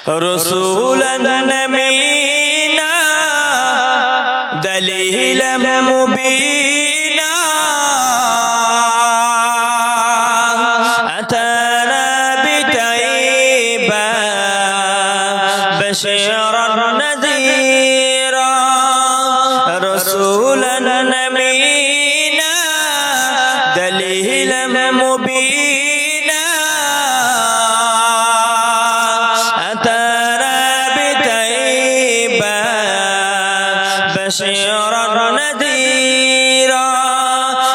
رسولا أمينا دليلا مبينا أتانا بتيبا بشيرا نذيرا رسولا أمينا دليلا مبينا أتانا بتيبا بشيرا نذيرا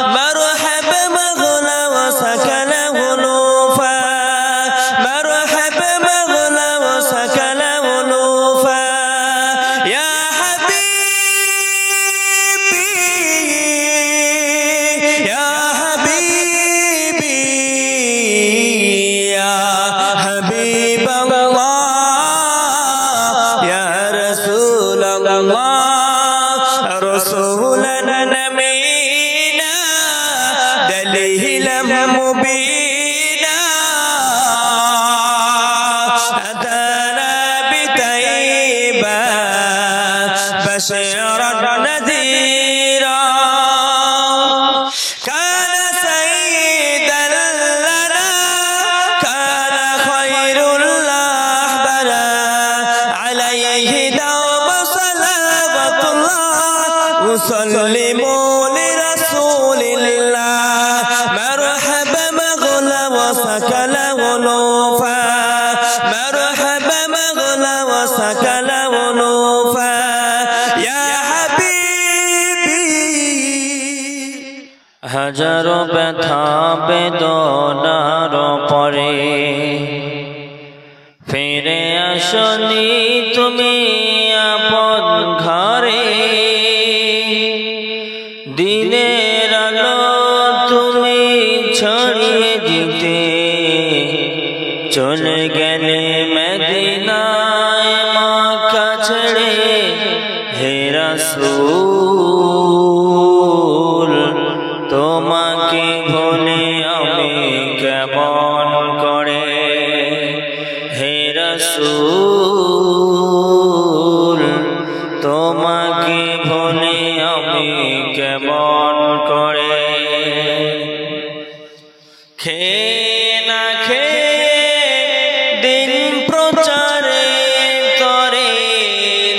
مرحبا مغلى وسكن غلوفا مرحبا مغلى وسكن غلوفا يا حبيبي يا حبيبي يا حبيب الله يا رسول الله رسولا أمينا دليلا مبينا أتانا بتيبا بشيرا نذيرا كان سيدا لنا كان خير الأحبنا عليه دوم صلوات الله وسلموا لرسول الله مرحبا مغلى وسكن غلوفا مرحبا مغلى وسكن غلوفا يا حبيبي হাজারো ব্যথা বেদনার পরে ফিরে আসনি তুমি আপন ঘরে দিনের আলো তুমি ছড়িয়ে দিতে চলে গেলে মদিনায় মক্কা ছেড়ে হে রাসূল তোমাকে ভুলে আমি কেমন করে হে রাসূল তোমাকে ভুলে আমি কেমন করে খেয়ে না খেয়ে দিন প্রচারে করে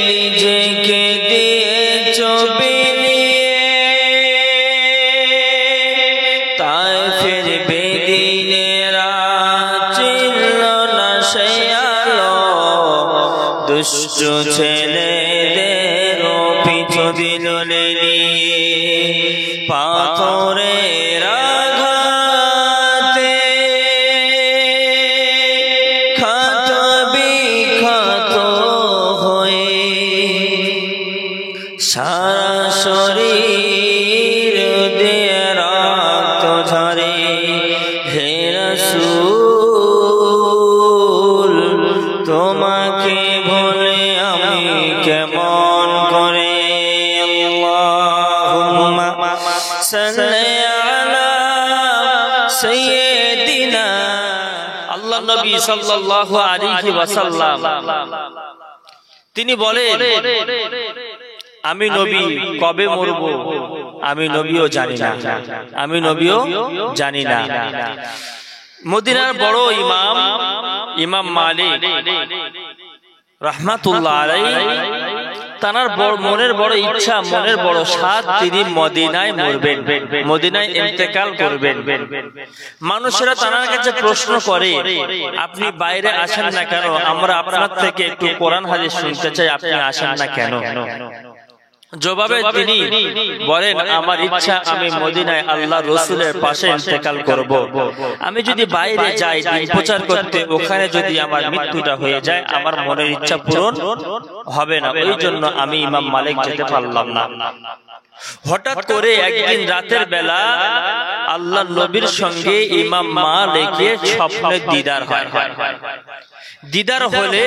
নিজেকে দিয়েছ বিলিয়ে তাই ফির বেদিনেরা চিনল না সে আলো দুষ্ট ছেলেদের পিছু দিল নিয়ে পাথরের আঘাতে ক্ষত বিক্ষত হয়ে সারা শরীর দিয়ে রক্ত ঝরে হে রাসূল তোমাকে ভুলে আমি কেমন করে আল্লাহুম্মা সাল্লি আলা সাইয়্যিদিনা আল্লাহ নবী সাল্লাল্লাহু আলাইহি ওয়াসাল্লাম তিনি বলেন আমি নবী কবে মরব আমি নবীও জানি না আমি নবীও জানি না মদিনার বড় ইমাম ইমাম মালিক রাহমাতুল্লাহ আলাইহি তানার মনের বড় ইচ্ছা মনের বড় সাধ তিনি মদিনায় মরবেন মদিনায় ইন্তেকাল করবেন মানুষেরা তানার কাছে প্রশ্ন করে আপনি বাইরে আসেন না কেন আমরা আপনার থেকে একটু কোরআন হাদিস শুনতে চাই আপনি আসেন না কেন জবাবে তিনি বলেন আমার ইচ্ছা আমি মদিনায় আল্লাহর রাসূলের পাশে ইন্তেকাল করব আমি যদি বাইরে যাই দিন প্রচার করতে ওখানে যদি আমার মৃত্যুটা হয়ে যায় আমার মনের ইচ্ছা পূরণ হবে না ওই জন্য আমি ইমাম মালিক যেতে পারলাম না হঠাৎ করে একদিন রাতের বেলা আল্লাহর নবীর সঙ্গে ইমাম মালিকের স্বপ্নে দিদার হয় দিদার হলে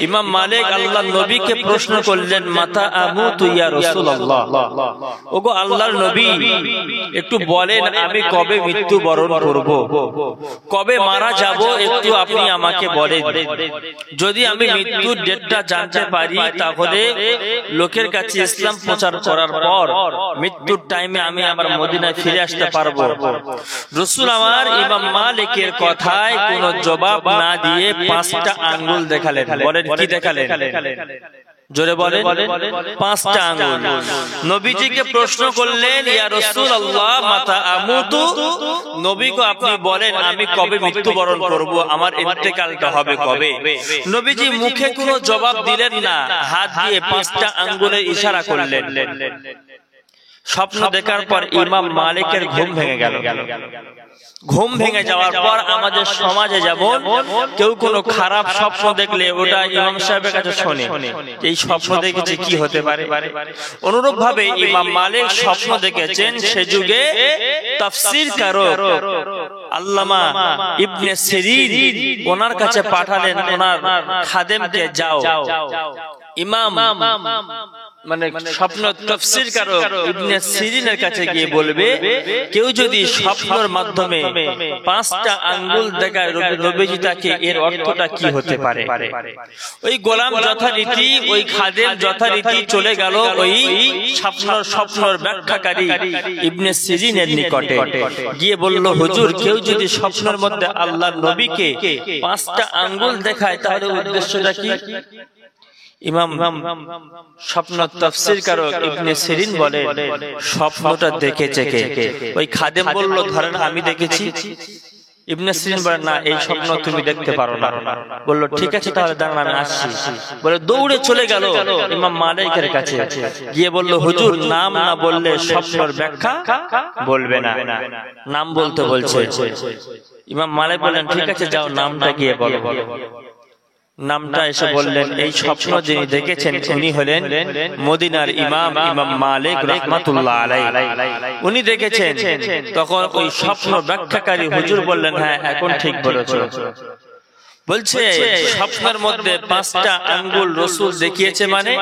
ইমাম মালিক আল্লাহর নবীকে প্রশ্ন করলেন, মাতা আমুতু ইয়া রাসূলুল্লাহ, ওগো আল্লাহর নবী একটু বলেন আমি কবে মৃত্যুবরণ করব, কবে মারা যাব, একটু আপনি আমাকে বলেন। যদি আমি মৃত্যুর ডেটটা জানতে পারি তাহলে লোকের কাছে ইসলাম প্রচার করার পর মৃত্যুর টাইমে আমি আবার মদিনায় ফিরে আসতে পারবো। রাসূল আমার ইমাম মালিকের কথায় কোনো জবাব না দিয়ে 5টা আঙ্গুল দেখালেন। বলেন কি দেখালেন? জোরে বলেন। 5টা আঙ্গুল। নবীজিকে প্রশ্ন করলেন, ইয়া রাসূলুল্লাহ মাতা আমুতু, নবী গো আপনি বলেন আমি কবে মৃত্যুবরণ করব, আমার ইন্তেকালটা হবে কবে? নবীজি মুখে কোনো জবাব দিলেন না, হাত দিয়ে 5টা আঙ্গুলের ইশারা করলেন। স্বপ্ন দেখার পর ইমাম মালিকের ঘুম ভেঙে গেল। ঘুম ভেঙে যাওয়ার পর আমাদের সমাজে যেমন কেউ কোনো খারাপ স্বপ্ন দেখলে ওটা ইমাম সাহেবের কাছে শোনে, এই স্বপ্ন দেখেছে কি হতে পারে। অনুরূপ ভাবে ইমাম মালিক স্বপ্ন দেখেছেন। সে যুগে তাফসীর কারক আল্লামা ইবনে সিরিন ওনার কাছে পাঠালেন ওনার খাদেমকে, যাও ইমাম মানে স্বপ্ন তাফসীর কারক ইবনে সিরিনের কাছে গিয়ে বলবে, কেউ যদি স্বপ্নের মাধ্যমে 5টা আঙ্গুল দেখায় নবীজি তাকে এর অর্থটা কি হতে পারে। ওই গোলাম যথারীতি ওই খাদেম যথারীতি চলে গেল ওই স্বপ্নের ব্যাখ্যাকারী ইবনে সিরিনের নিকটে, গিয়ে বলল, হুজুর কেউ যদি স্বপ্নের মধ্যে আল্লাহর নবীকে 5টা আঙ্গুল দেখায় তাহলে উদ্দেশ্যটা কি? ইমাম স্বপ্ন তাফসীর কারক ইবনে সিরিন বলে, স্বপ্নটা দেখেছে কে? ওই খাদেম বলল, ধরেন আমি দেখেছি। ইবনে সিরিন বলে, না এই স্বপ্ন তুমি দেখতে পারো না। বলল, ঠিক আছে তাহলে দাঁড়ান আমি আসছি। বলে দৌড়ে চলে গেল ইমাম মালিকের কাছে, গিয়ে বলল, হুজুর নাম না বললে স্বপ্নের ব্যাখ্যা বলবে না, নাম বলতে বলছে। ইমাম মালিক বললেন, ঠিক আছে যাও নামটা গিয়ে বলো। নামটা এসে বললেন, এই স্বপ্ন যিনি দেখেছেন উনি হলেন মদিনার ইমাম ইমাম মালিক রাহমাতুল্লাহ আলাইহি, উনি দেখেছেন। তখন ওই স্বপ্ন ব্যাখ্যাকারী হুজুর বললেন, হ্যাঁ এখন ঠিক বলেছো। বলছে স্বপ্নের মধ্যে 5টা আঙ্গুল রাসূল দেখিয়েছে, মানে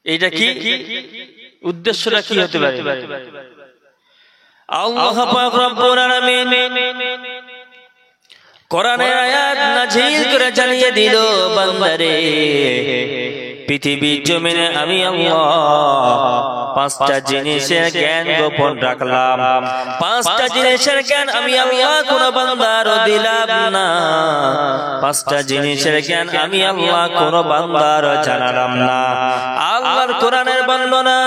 এইটা কি উদ্দেশ্যটা কি হতে পারে? আল্লাহ পাক রব্বুল আলামিন কোরআনের আয়াত নাযিল করে জানিয়ে দিল, বান্দারে পৃথিবীর জমিনে আমি আল্লাহ 5টা জিনিসের জ্ঞান গোপন রাখলাম। 5টা জিনিসের জ্ঞান আমি আল্লাহ কোন বান্দারও দিলাম না। 5টা জিনিসের জ্ঞান আমি আল্লাহ কোন বান্দারও জানালাম না। আল্লাহর কোরআনের বর্ণনা,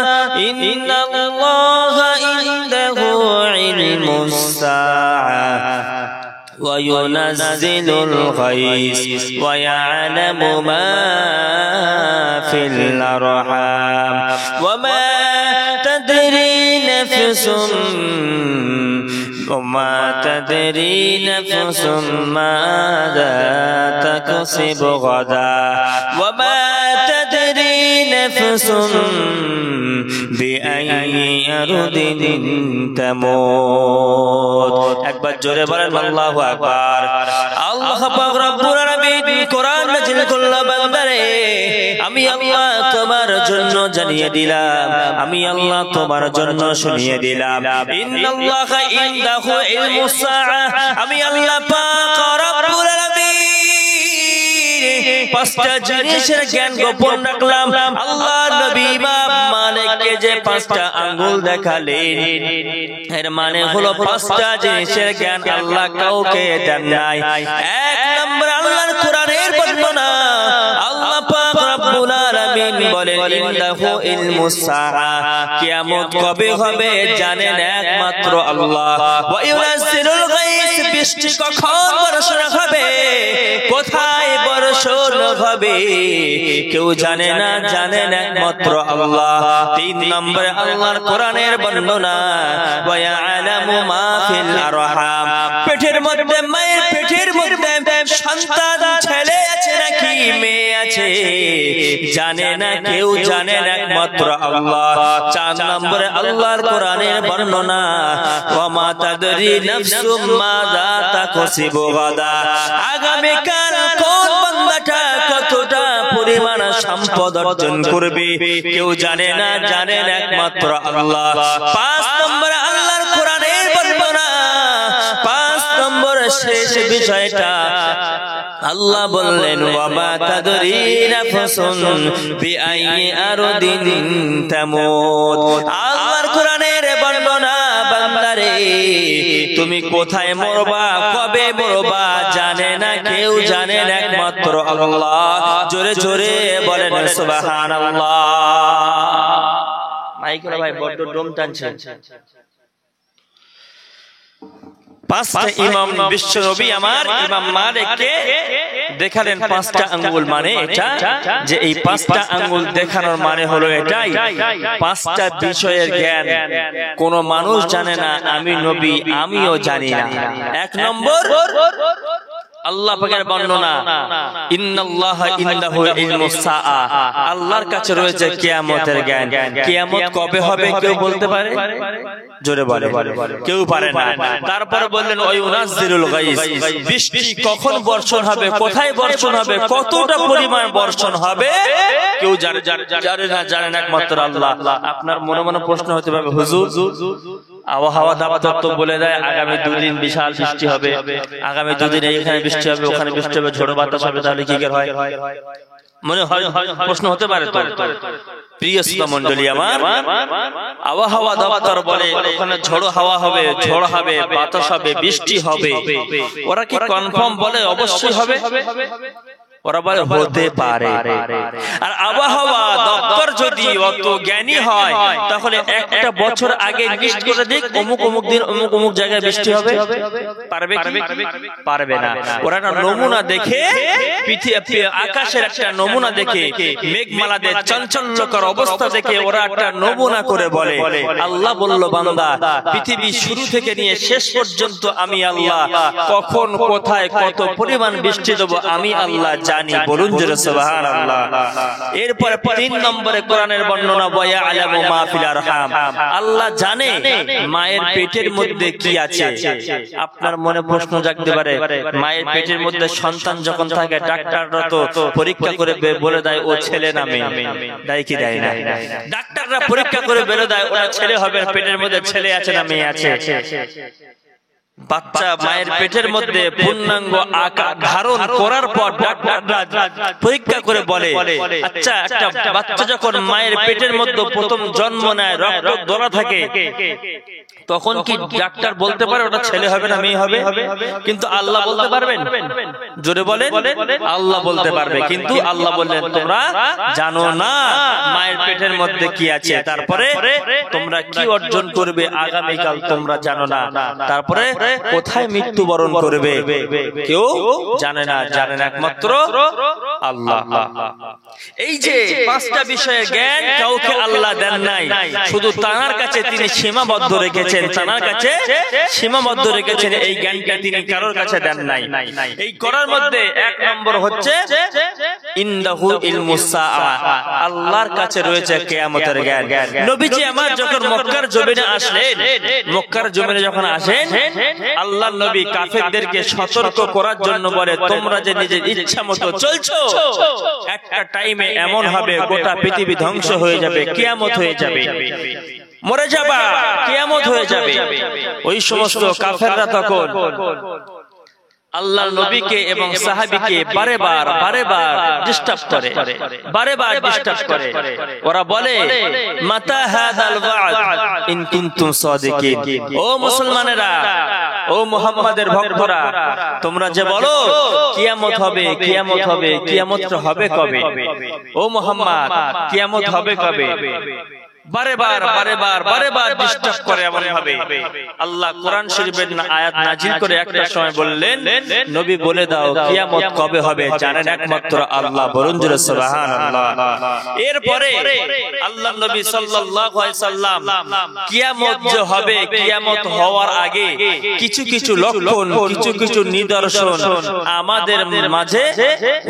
ইন্নাল্লাহা ইনদাহু ইলমুস সাআহ وينزل الغيث ويعلم ما في الأرحام وما تدري نفس ماذا تكسب غدا وما تدري نفس بأي أرض تموت। একবার জোরে বলেন আল্লাহু আকবার। আল্লাহ পাক রব্বুল আলামিন কোরআন নাযিল করলো, বান্দারে আমি আল্লাহ তোমার জন্য জানিয়ে দিলাম, আমি আল্লাহ তোমার জন্য শুনিয়ে দিলাম, ইন্নাল্লাহা ইনদাহু ইলমুস সাআহ, আমি আল্লাহ পাক রব্বুল আলামিন 5টা জিনিসের জ্ঞান গোপন রাখলাম। আল্লাহ নবী ইমাম মালিককে যে 5টা আঙ্গুল দেখালেন, এর মানে হলো 5টা জিনিসের জ্ঞান আল্লাহ কাউকে দেন নাই। 1 নম্বর আল্লাহর কোরআনের বর্ণনা, আল্লাহ পাক রব্বুল আলামিন বলেন, ইনদাহু ইলমুস সাআহ, কিয়ামত কবে হবে জানেন একমাত্র আল্লাহ। ওয়া ইউনাজ্জিলুল গায়স, বৃষ্টি কখন বর্ষণ হবে, কোথায় বর্ষণ হবে কেউ জানে না, জানেন একমাত্র আল্লাহ। 3 নম্বরে আল্লাহর কোরআনের বর্ণনা, ওয়া ইয়ালামু মা ফিল আরহাম, পেটের মধ্যে মায়ের পেটের মধ্যে সন্তান ছেলে আছে নাকি মেয়ে আছে জানে না কেউ, জানেন একমাত্র আল্লাহ। 4 নম্বরে আল্লাহর কোরআনের বর্ণনা, ওয়া মা তাদরি নাফসুম মাযা তাকসিবু গাদা, আগামীকাল কোন বান্দাটা কতটা পরিমাণ সম্পদ অর্জন করবে কেউ জানে না, জানেন একমাত্র আল্লাহ। 5 নম্বরে আল্লাহর কোরআনের বর্ণনা, 5 নম্বর শেষ বিষয়টা আল্লাহ বললেন, ওয়া মা তাদরি নাফসুন বিআইয়ি আরদিন তামুত। আল্লাহর কোরআনের বর্ণনা, বান্দারে তুমি কোথায় মরবা, কবে মরবা জানে না কেউ, জানেন একমাত্র আল্লাহ। জোরে জোরে বলেন সুবহানাল্লাহ। মাইকের ভাই বড় ডোম টানছে। 5টা ইমাম বিশ্বনবী আমার ইমাম মালিককে দেখালেন 5টা আঙ্গুল, মানে এটা যে এই 5টা আঙ্গুল দেখানোর মানে হলো এটাই 5টা বিষয়ের জ্ঞান কোন মানুষ জানে না, আমি নবী আমিও জানি না। 1 নম্বর আল্লাহ পাকের বর্ণনা, ইন্নাল্লাহা ইনদাহু ইলমুস সাআ, আল্লাহর কাছে রয়েছে কিয়ামতের জ্ঞান। কিয়ামত কবে হবে কেউ বলতে পারে? জোরে বলে, কেউ পারে না। তারপর বললেন ওয়া ইউনাজ্জিলুল গায়স, বৃষ্টি কখন বর্ষণ হবে, কোথায় বর্ষণ হবে, কতটা পরিমাণ বর্ষণ হবে কেউ জানে না, জানেন একমাত্র আল্লাহ। আপনার মনে মনে প্রশ্ন হতে পারে, হুজুর আবহাওয়া দপ্তর তো বলে দেয় আগামী 2 দিন বিশাল বৃষ্টি হবে, আগামী 2 দিন এখানে বৃষ্টি হবে, ওখানে বৃষ্টি হবে, ঝড় বাতাস হবে, তাহলে কি করে হয়? মনে হয় প্রশ্ন হতে পারে। তো প্রিয় শ্রোতা মণ্ডলী আমার, আবহাওয়া দপ্তর বলে ওখানে ঝড় হাওয়া হবে, ঝড় হবে, বাতাস হবে, বৃষ্টি হবে। ওরা কি কনফার্ম বলে অবশ্যই হবে? ওরা বলে হতে পারে। আর আবহাওয়া দপ্তর যদি অত জ্ঞানী হয় তাহলে একটা বছর আগে লিস্ট করে দিক অমুক অমুক দিন অমুক অমুক জায়গায় বৃষ্টি হবে, পারবে কি? পারবে না। ওরা একটা নমুনা দেখে, পৃথিবী আকাশের একটা নমুনা দেখে, মেঘমালাদের চাঞ্চল্যকর অবস্থা দেখে ওরা একটা নমুনা করে বলে। আল্লাহ বলল, বান্দা পৃথিবী শুরু থেকে নিয়ে শেষ পর্যন্ত আমি আল্লাহ কখন কোথায় কত পরিমাণ বৃষ্টি দেব আমি আল্লাহ জানি। বলুন জোরে সুবহানাল্লাহ। এরপরে 3 নম্বরে কোরআনের বর্ণনা, ওয়া ইয়ালামু মা ফিল আরহাম, আল্লাহ জানে মায়ের পেটের মধ্যে কি আছে। আপনার মনে প্রশ্ন জাগতে পারে, মায়ের পেটের মধ্যে সন্তান যখন থাকে ডাক্তাররা তো পরীক্ষা করে বলে দেয় ও ছেলে না মেয়ে, দেয় কি দেয় না? ডাক্তাররা পরীক্ষা করে বলে দেয় ওরা ছেলে হবে, পেটের মধ্যে ছেলে আছে না মেয়ে আছে। বাচ্চা মায়ের পেটের মধ্যে পূর্ণাঙ্গ আকার ধারণ করার পর ডাক্তাররা পরীক্ষা করে বলে, আচ্ছা একটা বাচ্চা যখন মায়ের পেটের মধ্যে প্রথম জন্ম নেয়, রক্ত দোলা থাকে, তখন কি ডাক্তার বলতে পারে ওটা ছেলে হবে না মেয়ে হবে? কিন্তু আল্লাহ বলতে পারবেন? জোরে বলেন, আল্লাহ বলতে পারবে। কিন্তু আল্লাহ বললেন, তোমরা জানো না মায়ের পেটের মধ্যে কি আছে, তারপরে তোমরা কি অর্জন করবে আগামীকাল তোমরা জানো না, তারপরে কোথায় মৃত্যুবরণ করবে কেউ জানে না, জানেন একমাত্র আল্লাহ। এই যে 5টা বিষয়ের জ্ঞান কাউকে আল্লাহ দেন নাই, শুধু তার কাছে তিনি সীমাবদ্ধ রেখেছেন, তার কাছে সীমাবদ্ধ রেখেছেন। এই জ্ঞানটা তিনি কারোর কাছে দেন নাই। এই করার মধ্যে 1 নম্বর হচ্ছে ইনদাহু ইলমুস সাআ, আল্লাহর কাছে রয়েছে কিয়ামতের জ্ঞান। নবীজি আমার যখন মক্কার জমিনে আসলেন, মক্কার জমিনে যখন আসেন, আল্লাহর নবী কাফেরদেরকে সতর্ক করার জন্য বলে, তোমরা যে নিজের ইচ্ছা মতো চলছো, একটা টাইমে এমন হবে গোটা পৃথিবী ধ্বংস হয়ে যাবে, কিয়ামত হয়ে যাবে, মরে যাবা, কিয়ামত হয়ে যাবে। ওই সমস্ত কাফেররা তখন আল্লাহর নবীকে এবং সাহাবীকে বারেবার ডিস্টার্ব করে, ওরা বলে, মাতা হাযাল ওয়া'দ ইন কুনতুম সাদিকিন, ও মুসলমানেরা, ও মুহাম্মাদের ভক্তরা, তোমরা যে বলো কিয়ামত হবে, কিয়ামত হবে, কিয়ামতটা হবে কবে? ও মুহাম্মদ, কিয়ামত হবে কবে? বারে বার ডিস্টার্ব করে এমন ভাবে আল্লাহ কোরআন শরীফের আয়াত নাজিল করে একটা সময় বললেন, নবী বলে দাও কিয়ামত কবে হবে জানেন একমাত্র আল্লাহ, বলুন জোরে সুবহানাল্লাহ। এরপরে আল্লাহ নবী সাল্লাল্লাহু আলাইহি সাল্লাম কিয়ামত যে হবে, কিয়ামত হওয়ার আগে কিছু কিছু লক্ষণ, কিছু কিছু নিদর্শন আমাদের মাঝে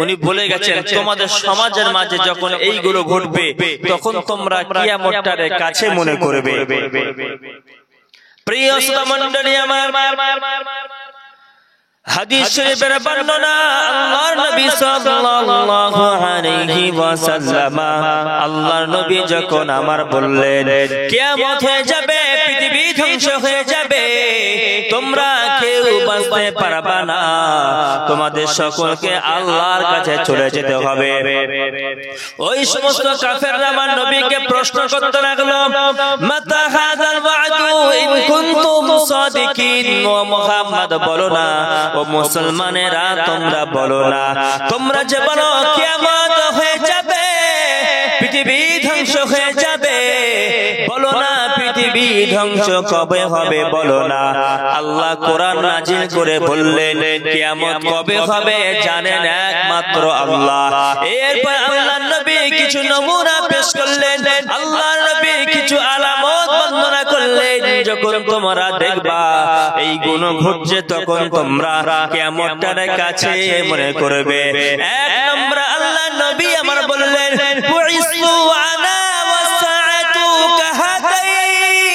উনি বলে গেছেন, তোমাদের সমাজের মাঝে যখন এইগুলো ঘটবে তখন তোমরা কিয়ামতটারে কাছে মনে করবে। প্রিয় শ্রোতা মণ্ডলী আমার, হাদিস শরীফের বর্ণনা আল্লাহর নবী সাল্লাল্লাহু আলাইহি ওয়াসাল্লাম, আল্লাহর নবী যখন আমার বললেন কিয়ামত হয়ে যাবে, পৃথিবী ধ্বংস হয়ে যাবে, তোমরা কেউ বাঁচতে পারবে না, তোমাদের সকলকে আল্লাহর কাছে চলে যেতে হবে। ওই সমস্ত কাফেররা আমার নবীকে প্রশ্ন করতে লাগলো, মাতা হাযাল ওয়াদু ইন কুনতুম সাদিকিন, ও মুহাম্মদ বলো না, ও মুসলমানেরা তোমরা বলো না, তোমরা যে বলো কিয়ামত হয়ে যাবে, পৃথিবী ধ্বংস হয়ে যাবে, বলো না পৃথিবী ধ্বংস কবে হবে বলো না। আল্লাহ কোরআন নাজিল করে বললেন কিয়ামত কবে হবে জানেন একমাত্র আল্লাহ। এরপর আল্লাহর নবী কিছু নমুনা পেশ করলেন, আল্লাহর নবী কিছু আলামত বর্ণনা করলেন, যখন তোমরা দেখবা এই গুণ ঘটছে তখন তোমরা কিয়ামতটার কাছে মনে করবে। এক নম্বর আল্লাহর নবী আমার বললেন, বুইসু আনা ওয়াসআতু কাহাতাইন,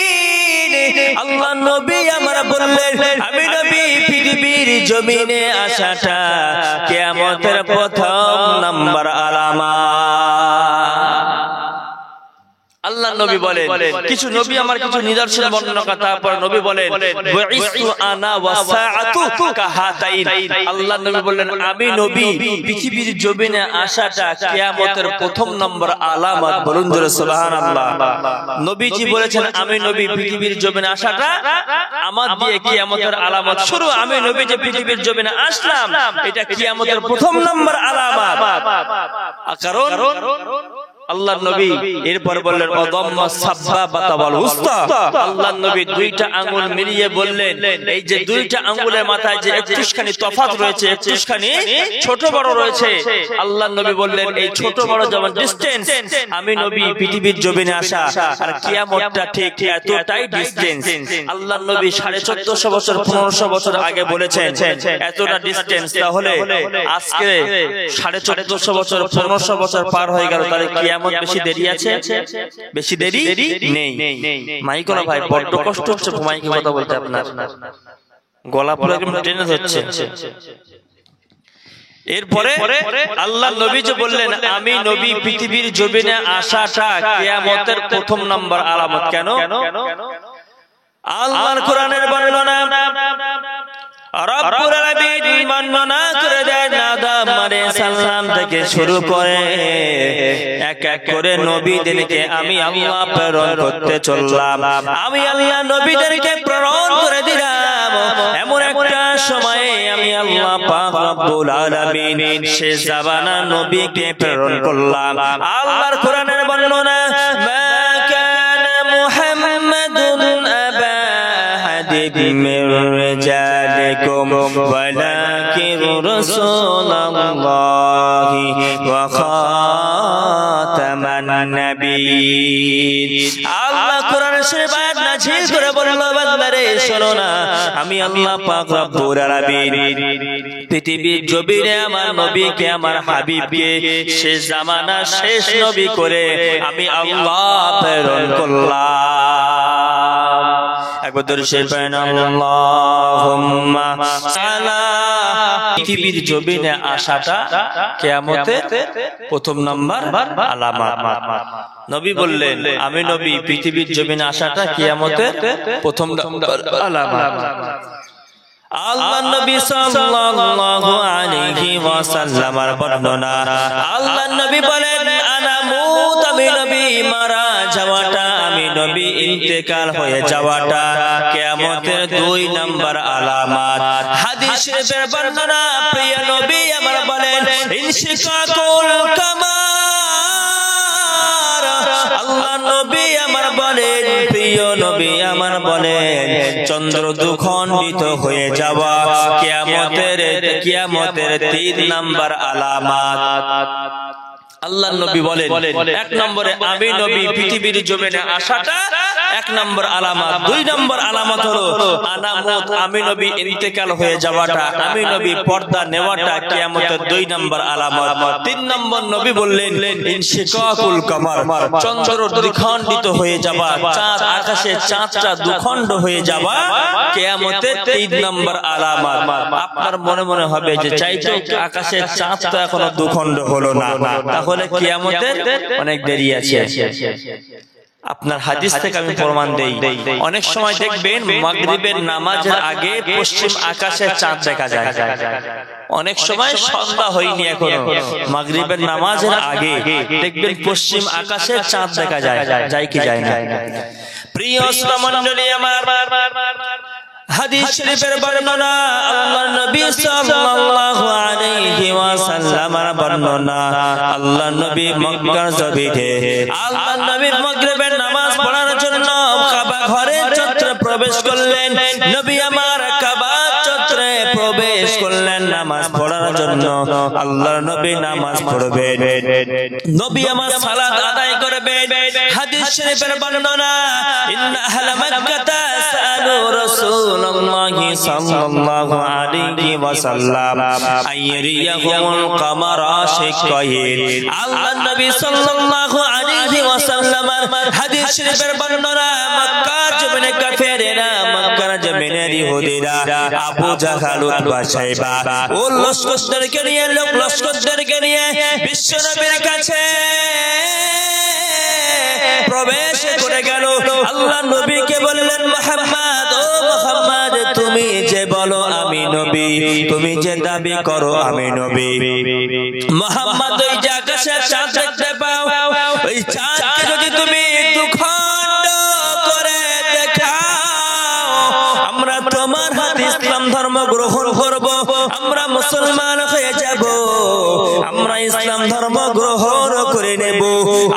আল্লাহর নবী আমার বললেন আমি নবী পৃথিবীর জমিনে আসাটা কিয়ামতের প্রথম নাম্বার আলামত। আল্লাহ নবী বলেন, কিছু নবী আমার কিছু নিদর্শন বর্ণনা করে, তারপর নবী বলেন বুইসু আনা ওয়াসআতু কাহাতাইন, আল্লাহ নবী বললেন আমি নবী পৃথিবীর জমিনে আসাটা কিয়ামতের প্রথম নম্বর আলামত, বলুন জোরে সুবহানাল্লাহ। নবীজি বলেছেন আমি নবী পৃথিবীর জমিনে আসাটা আমার দিয়ে কিয়ামতের আলামত শুরু, আমি নবী যে পৃথিবীর জমিনে আসলাম এটা কিয়ামতের প্রথম নম্বর আলামত। কারণ আল্লাহর নবী এরপর বললেন ওয়াদাম্মা সাব্বাবাতা ওয়াল উস্তা, আল্লাহর নবী দুইটা আঙ্গুল মিলিয়ে বললেন এই যে দুইটা আঙ্গুলের মাথায় যে 31 খানি তফাৎ রয়েছে, 31 খানি ছোট বড় রয়েছে, আল্লাহর নবী বললেন এই ছোট বড় যেমন ডিসটেন্স, আমি নবী পৃথিবীর জমিনে আসা আর কিয়ামতটা ঠিক এতটাই ডিসটেন্স। আল্লাহর নবী 1450 বছর 1500 বছর আগে বলেছেন এতটা ডিসটেন্স, তাহলে আজকে 1450 বছর 1500 বছর পার হয়ে গেল, তাহলে কিয়ামত বেশি দেরি আছে? বেশি দেরি নেই। মাইকলা ভাই বড্ড কষ্ট হচ্ছে মাইকে কথা বলতে, আপনার গলা পুরো একদম টেনে হচ্ছে। এরপরে আল্লাহর নবী যে বললেন আমি নবী পৃথিবীর জমিনে আসাটা কিয়ামতের প্রথম নাম্বার আলামত। কেন? আল্লাহর কোরআনের বর্ণনা রব্বুল আলামিন বর্ণনা করে দেন আদম আলাইহিস সালাম থেকে শুরু করে এক এক করে নবীদেরকে আমি আল্লাহ প্রেরণ করতে চললাম। আমি আল্লাহ নবীদেরকে প্রেরণ করে দিলাম, এমন একটা সময়ে আমি আল্লাহ পাক রব্বুল আলামিন শেষ জামানা নবীকে প্রেরণ করলাম। আল্লাহর কোরআনের বর্ণনা মা কানা মুহাম্মাদুন আবা হাদিম মির রিজালিকুম ওয়ালাকিন রাসূলুল্লাহি ওয়া খাতামান নাবিয়্যিন। আল্লাহ কোরআনের শরীফ আয়াত নাযিল করে বলল বান্দারে শোনো না, আমি আল্লাহ পাক রব্বুল আলামিন পৃথিবীর জমিনে আমার নবীকে আমার হাবিবকে শেষ জামানা শেষ নবী করে আমি আল্লাহ প্রেরণ করলাম। একবার দরুদ শরীফ পড়েন আল্লাহুম্মা সাল্লা। পৃথিবীর জমিনে আসাটা কিয়ামতের প্রথম নাম্বার আলামত। নবী বললেন আমি নবী পৃথিবীর জমিনে আসাটা কিয়ামতের প্রথম নাম্বার আলামত। আল্লাহর নবী সাল্লাল্লাহু আলাইহি ওয়াসাল্লামের বর্ণনা, আল্লাহর নবী বলেন আনা মুত, আমি নবী মারা যাওয়াটা, আমি নবী ইন্তেকাল হয়ে যাওয়াটা কিয়ামতের 2 নাম্বার আলামত। হাদিস শরীফের বর্ণনা প্রিয় নবী আমার বলেন ইনশিকাকুল কামার, আল্লাহ নবী আমার বলেন, প্রিয় নবী আমার বলেন, চন্দ্র দুখণ্ডিত হয়ে যাওয়া কিয়ামতের 3 নাম্বার আলামত। আল্লাহ নবী বলেন, 1 নম্বরে আমি নবী পৃথিবীর জমিনে আসাটা 1 নম্বর আলামত। 2 নম্বর আলামত হলো আনামত, আমি নবী ইন্তেকাল হয়ে যাওয়াটা, আমি নবী পর্দা নেওয়াটা কিয়ামতের 2 নম্বর আলামত। 3 নম্বর নবী বললেন ইনশিকাকুল কমর, চন্দ্র দ্বিখণ্ডিত হয়ে যাওয়া, চাঁদ আকাশে চাঁদটা দুখণ্ড হয়ে যাওয়া কিয়ামতের 3 নম্বর আলামত। আপনার মনে মনে হবে যে চাইতো আকাশের চাঁদ তো এখনো দুখণ্ড হলো না, তাহলে কিয়ামতের অনেক দেরি আছে। আপনার হাদিস থেকে আমি প্রমাণ দেই, অনেক সময় দেখবেন মাগরিবের নামাজের আগে পশ্চিম আকাশে চাঁদ দেখা যায়। অনেক সময় সন্ধ্যা হয়নি এখনো, মাগরিবের নামাজের আগে দেখবেন পশ্চিম আকাশে চাঁদ দেখা যায়, যায় কি যায় না? প্রিয় শ্রোতামণ্ডলী আমার, হাদিস শরীফের বর্ণনা, আল্লাহর নবী সাল্লাল্লাহু আলাইহি ওয়াসাল্লামের বর্ণনা, আল্লাহর নবী মক্কার জমিনে আল্লাহর নবী মাগরিবের নামাজ পড়ার জন্য কাবা ঘরের চত্বরে প্রবেশ করলেন। নবী আমার কাবা চত্বরে প্রবেশ করলেন নামাজ পড়ার জন্য। আল্লাহর নবী নামাজ পড়বেন, নবী আমার সালাত আদায় করবেন। হাদিস শরীফের বর্ণনা, ইন্না আহলা মাক্কাতা সাআলু রাসূলুল্লাহি সাল্লাল্লাহু আলাইহি ওয়াসাল্লাম আইরিয়াহুমুল কামারা শিকাইন। আল্লাহর নবী সাল্লাল্লাহু আলাইহি ওয়াসাল্লামের হাদিস শরীফের বর্ণনা, মক্কার জমিনে কাফেরেরা, মক্কার জমিনে ইহুদিরা, আবু জাহল, উতবা, শাইবা ও লস্করদেরকে নিয়ে, লস্করদেরকে নিয়ে বিশ্বনবীর কাছে প্রবেশ করে গেল। আল্লাহ নবীকে বললেন, মুহাম্মদ, ও মুহাম্মদ, তুমি যে বলো আমি নবী, তুমি যে দাবি করো আমি নবী, মুহাম্মদ ওই যে আকাশে চাঁদ দেখতে পাও, ওই চাঁদকে যদি তুমি দুখণ্ড করে দেখাও, আমরা তোমার হাতে ইসলাম ধর্ম গ্রহণ করব, আমরা মুসলমান হয়ে যাব, আমরা ইসলাম ধর্ম গ্রহণ করে নেব।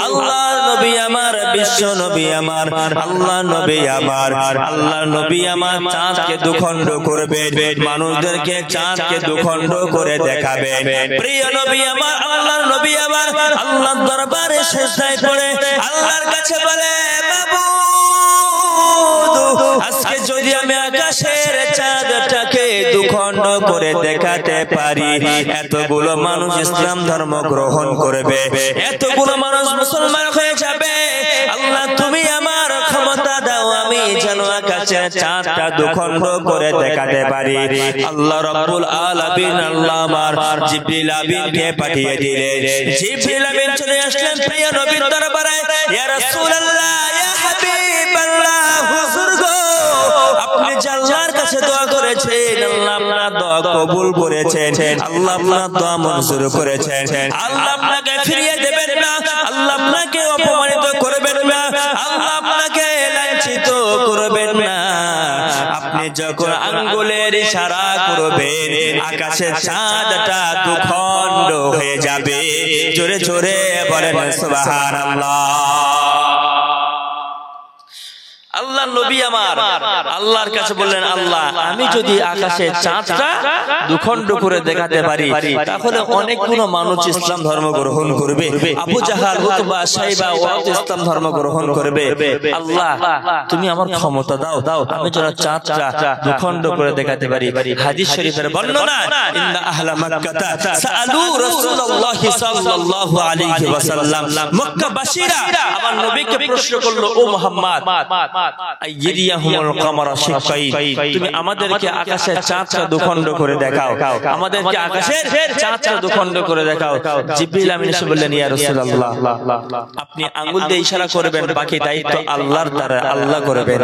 আল্লাহ নবী আমার, বিশ্ব নবী আমার, আল্লাহ নবী আমার, আল্লাহ নবী আমার চাঁদকে দুখণ্ড করবে, মানুষদেরকে চাঁদকে দুখণ্ড করে দেখাবে। প্রিয় নবী আমার, আল্লাহ নবী আমার আল্লাহর দরবারে সিজদায় পড়ে আল্লাহর কাছে বলে, মাবুদ, আজকে যদি আমি আকাশের চাঁদটাকে দুখণ্ড করে দেখাতে পারি, এতগুলো মানুষ ইসলাম ধর্ম গ্রহণ করবে, এতগুলো মানুষ মুসলমান হয়ে যাবে। আল্লাহ তুমি আমার ক্ষমতা দাও, আমি যেন আকাশের চাঁদটা দুখণ্ড করে দেখাতে পারি। আল্লাহ রাব্বুল আলামিন আল্লাহ আমার জিবরিল আমিনকে পাঠিয়ে দিলেন। জিবরিল আমিন চলে আসলেন প্রিয় নবীর দরবারে। ইয়া রাসূলুল্লাহ, ইয়া হাবিবাল্লাহ, হুজুর গো, আপনি যে আল্লাহর কাছে দোয়া করেছেন, আল্লাহ আপনার দোয়া কবুল করেছেন, আল্লাহ আপনার দোয়া মঞ্জুর করেছেন, আল্লাহ আপনাকে ফিরিয়ে দেবেন না, আল্লাহ আপনাকে অপমানিত করবেন না, আল্লাহ আপনাকে লাঞ্ছিত করবেন না। আপনি যখন আঙ্গুলের ইশারা করবেন, আকাশের চাঁদটা দুখণ্ড হয়ে যাবে। জোরে জোরে বলেন সুবহানাল্লাহ। আল্লাহ নবী আমার আল্লাহর কাছে বললেন, আল্লাহ আমি যদি আকাশে চাঁদটা দুখণ্ড করে দেখাতে পারি, তাহলে অনেকগুলো মানুষ ইসলাম ধর্ম গ্রহণ করবে, আবু জাহল, উতবা, শাইবা ও ইসলাম ধর্ম গ্রহণ করবে। আল্লাহ তুমি আমার ক্ষমতা দাও, আমি যেন চাঁদটা দুখণ্ড করে দেখাতে পারি। হাদিস শরীফের বর্ণনা, ইন্না আহলা মাক্কাতা সাআলু রাসূলুল্লাহি সাল্লাল্লাহু আলাইহি ওয়াসাল্লাম, মক্কাবাসীরা আমার নবীকে প্রশ্ন করলো, ও মুহাম্মদ, তুমি আমাদেরকে আকাশের চাঁদটা দুখণ্ড করে দেখাও, আমাদেরকে আকাশের চাঁদটা দুখণ্ড করে দেখাও। জিবরিল আমিন এসে বললেন, ইয়া রাসূলুল্লাহ, আপনি আঙ্গুল দিয়ে ইশারা করবেন, বাকি দায়িত্ব আল্লাহর দ্বারা, আল্লাহ করবেন।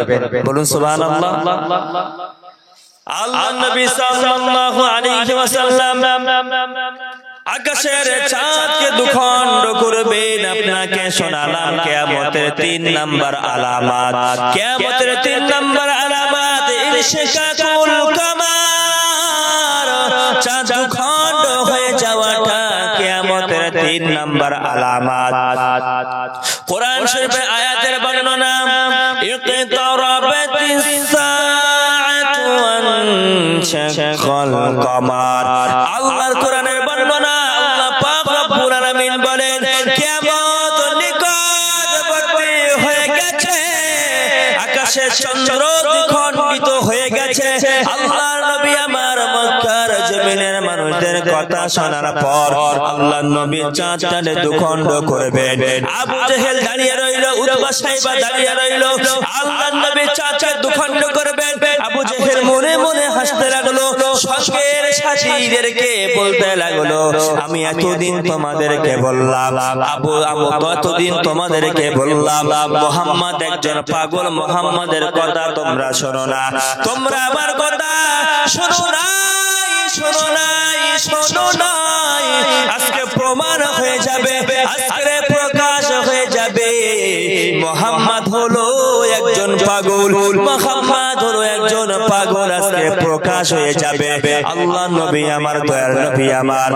বলুন সুবহানাল্লাহ। আল্লাহ নবী সাল্লাল্লাহু আলাইহি ওয়াসাল্লাম আকাশের চাঁদকে দুখণ্ড করবেন। আপনাকে শোনালাম কিয়ামতের 3 নাম্বার আলামত। কিয়ামতের 3 নাম্বার আলামত ইনশিকাকুল কমার, চাঁদ দুখণ্ড হয়ে যাওয়াটা কিয়ামতের তিন নাম্বার আলামত। কোরআন শরীফের আয়াতের বর্ণনা ইকতারাবাতিস সাআতু ওয়ানশাক্কাল কমার। আল্লাহর কোরআনের বর্ণনা আল্লাহ পাক রব্বুল আলামিন বলেন কিয়ামত নিকটবর্তী হয়ে গেছে, আকাশের চন্দ্র দ্বিখণ্ডিত হয়ে গেছে। আল্লাহর নবী আমার মক্কার জমিনের মানুষদের কথা শোনার পর আল্লাহর নবী চাঁদটাকে দুখণ্ড করবেন। আবু জেহেল দাঁড়িয়ে রইল, উতবা সাইবা দাঁড়িয়ে রইল, আল্লাহর নবী চাঁদকে দুখণ্ড করবেন। আবু জেহেল মনে মনে হাসতে লাগলো, সঙ্গের সাথীদেরকে বলতে লাগলো আমি এতদিন তোমাদেরকে বললাম, এতদিন তোমাদেরকে বললাম মুহাম্মদ একজন পাগল, মুহাম্মাদের কথা তোমরা শোনো না, তোমরা আমার কথা শোনো নাই, শোনো নাই, শোনো নাই। আজকে প্রমাণ হয়ে যাবে, আজকে প্রকাশ হয়ে যাবে মুহাম্মদ হলো একজন পাগল, মুহাম্মদ হলো একজন পাগল। আজকে প্রকাশ হয়ে যাবে। আল্লাহ নবী আমার, দয়ার নবী আমার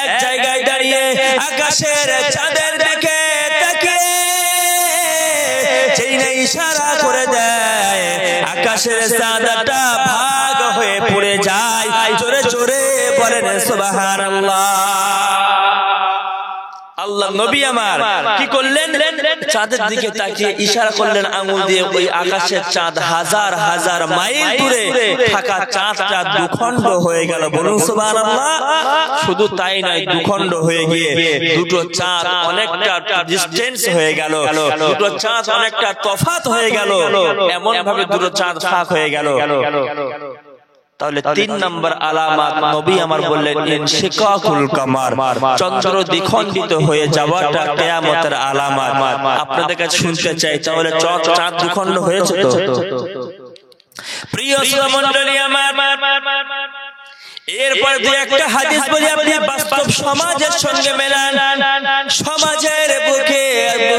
এক জায়গায় দাঁড়িয়ে আকাশের চাঁদের দিকে তাকিয়ে যেই না ইশারা করে দেয়, আকাশের চাঁদটা ভাগ হয়ে পড়ে যায়। জোরে জোরে বলেন সুবহানাল্লাহ। আল্লাহ নবী আমার কি করলেন? চাঁদের দিকে তাকিয়ে ইশারা করলেন আঙ্গুল দিয়ে। ওই আকাশের চাঁদ হাজার হাজার মাইল দূরে থাকা চাঁদটা দুখণ্ড হয়ে গেল। বলুন সুবহানাল্লাহ। শুধু তাই নয়, দুখণ্ড হয়ে গিয়ে দুটো চাঁদ অনেকটা ডিসটেন্স হয়ে গেল, দুটো চাঁদ অনেকটা তফাৎ হয়ে গেল, এমন ভাবে দুটো চাঁদ ফাঁক হয়ে গেল। তাহলে তিন নাম্বার আলামত নবী আমার বললেন ইনশিকাকুল কমার, চন্দ্র দ্বিখণ্ডিত হয়ে যাওয়াটা কিয়ামতের আলামত। আপনাদের কাছে শুনতে চাই, তাহলে চাঁদ দ্বিখণ্ড হয়েছে তো? প্রিয় শ্রোতামণ্ডলী আমার, এরপর দুই একটা হাদিস বলি, আপনি বাস্তব সমাজের সঙ্গে মেলান, সমাজের বুকে,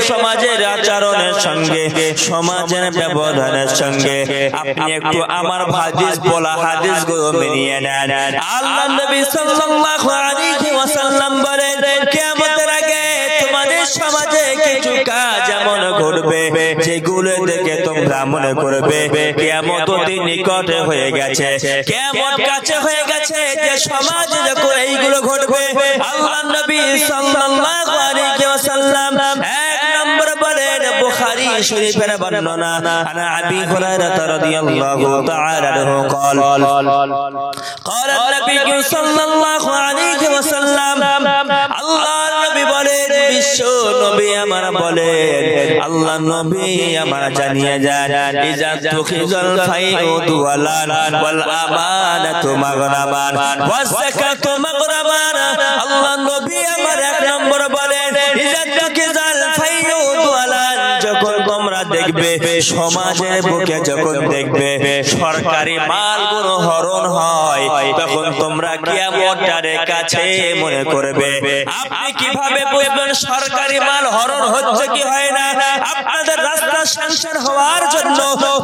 সমাজের আচরণের সঙ্গে, সমাজের ব্যবধানের সঙ্গে আপনি একটু আমার হাদিস বলা হাদিসগুলো মিলিয়ে নেন। আল্লাহ নবী সাল্লাল্লাহু আলাইহি ওয়াসাল্লাম বলেন কিয়ামতের আগে তোমাদের সমাজে কিছু কাজ এমন ঘটবে যেগুলো দেখে তোমরা মনে করবে কিয়ামত অতি নিকটে হয়ে গেছে, কিয়ামত কাছে হয়ে গেছে। যে সমাজে যখন এইগুলো ঘটবে, আল্লাহ নবী সাল্লাল্লাহু আলাইহি ওয়াসাল্লাম এক নম্বর বলেন, বুখারী শরীফের বর্ণনা, আনা আবি হুরায়রা রাদিয়াল্লাহু তাআলা আনহু قال قال النبي صلى الله عليه وسلم, আল্লাহর নবী বলেন, বিশ্ব নবী আমার বলেন, আল্লাহ নবী আমার জানিয়ে যান ইজা তুখিজাল ফাইউদু ওয়াল আমানাতু মাগরামান ওয়াজ যাকাতু মাগরামান। আল্লাহ নবী আমার এক নম্বর বলেন ইজা তুখিজাল ফাইউদু ওয়ালান, যখন তোমরা দেখবে সমাজের বুকে, যখন দেখবে সরকারি মালগুলো হরণ হয়, তখন তোমরা কিয়ামতের কাছে মনে করবে। আপনি কিভাবে বুঝবেন সরকারি মাল হরণ হচ্ছে কি হয় না? আপনাদের রাস্তা সংস্কার হওয়ার জন্য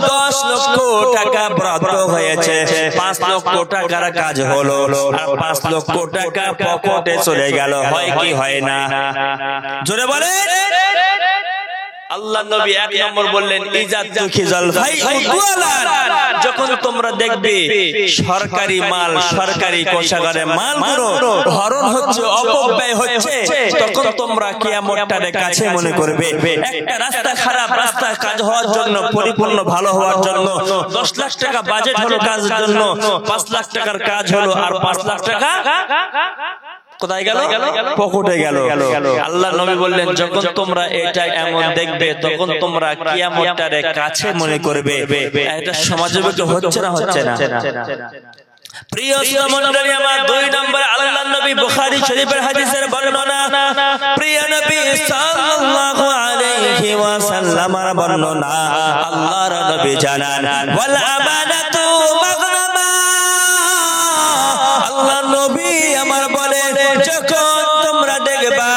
10 লক্ষ টাকা বরাদ্দ হয়েছে, 5 লক্ষ টাকার কাজ হলো, আর 5 লক্ষ টাকা পকেটে চলে গেল, হয় কি হয় না? জোরে বলেন। আল্লাহ নবী এক নম্বর বললেন ইজাত তুখিজাল ফাইউদু ওয়ালান, যখন তোমরা দেখবে সরকারি মাল, সরকারি কোষাগারের মালগুলো হরণ হচ্ছে, অপব্যয় হচ্ছে, তখন তোমরা কিয়ামতের কাছে মনে করবে। একটা রাস্তা খারাপ, রাস্তা কাজ হওয়ার জন্য, পরিপূর্ণ ভালো হওয়ার জন্য 10 লাখ টাকা বাজেট হলো কাজের জন্য, 5 লাখ টাকার কাজ হলো, আর 5 লাখ টাকা কোথায় গেল? পকেটে গেল। আল্লাহ নবী বললেন যখন তোমরা এটা এমন দেখবে, তখন তোমরা কিয়ামতের কাছে মনে করবে। এটা সমাজে হচ্ছে না? হচ্ছে না? প্রিয় শ্রোতামণ্ডলী আমার, 2 নম্বর আল্লাহ নবী বুখারী শরীফের হাদিসের বর্ণনা, প্রিয় নবী সাল্লাল্লাহু আলাইহি ওয়াসাল্লামের বর্ণনা, আল্লাহর নবী জানান ওয়াল আমানাতু মাগরামা। আল্লাহ নবী আমার বলেন, যখন তোমরা দেখবা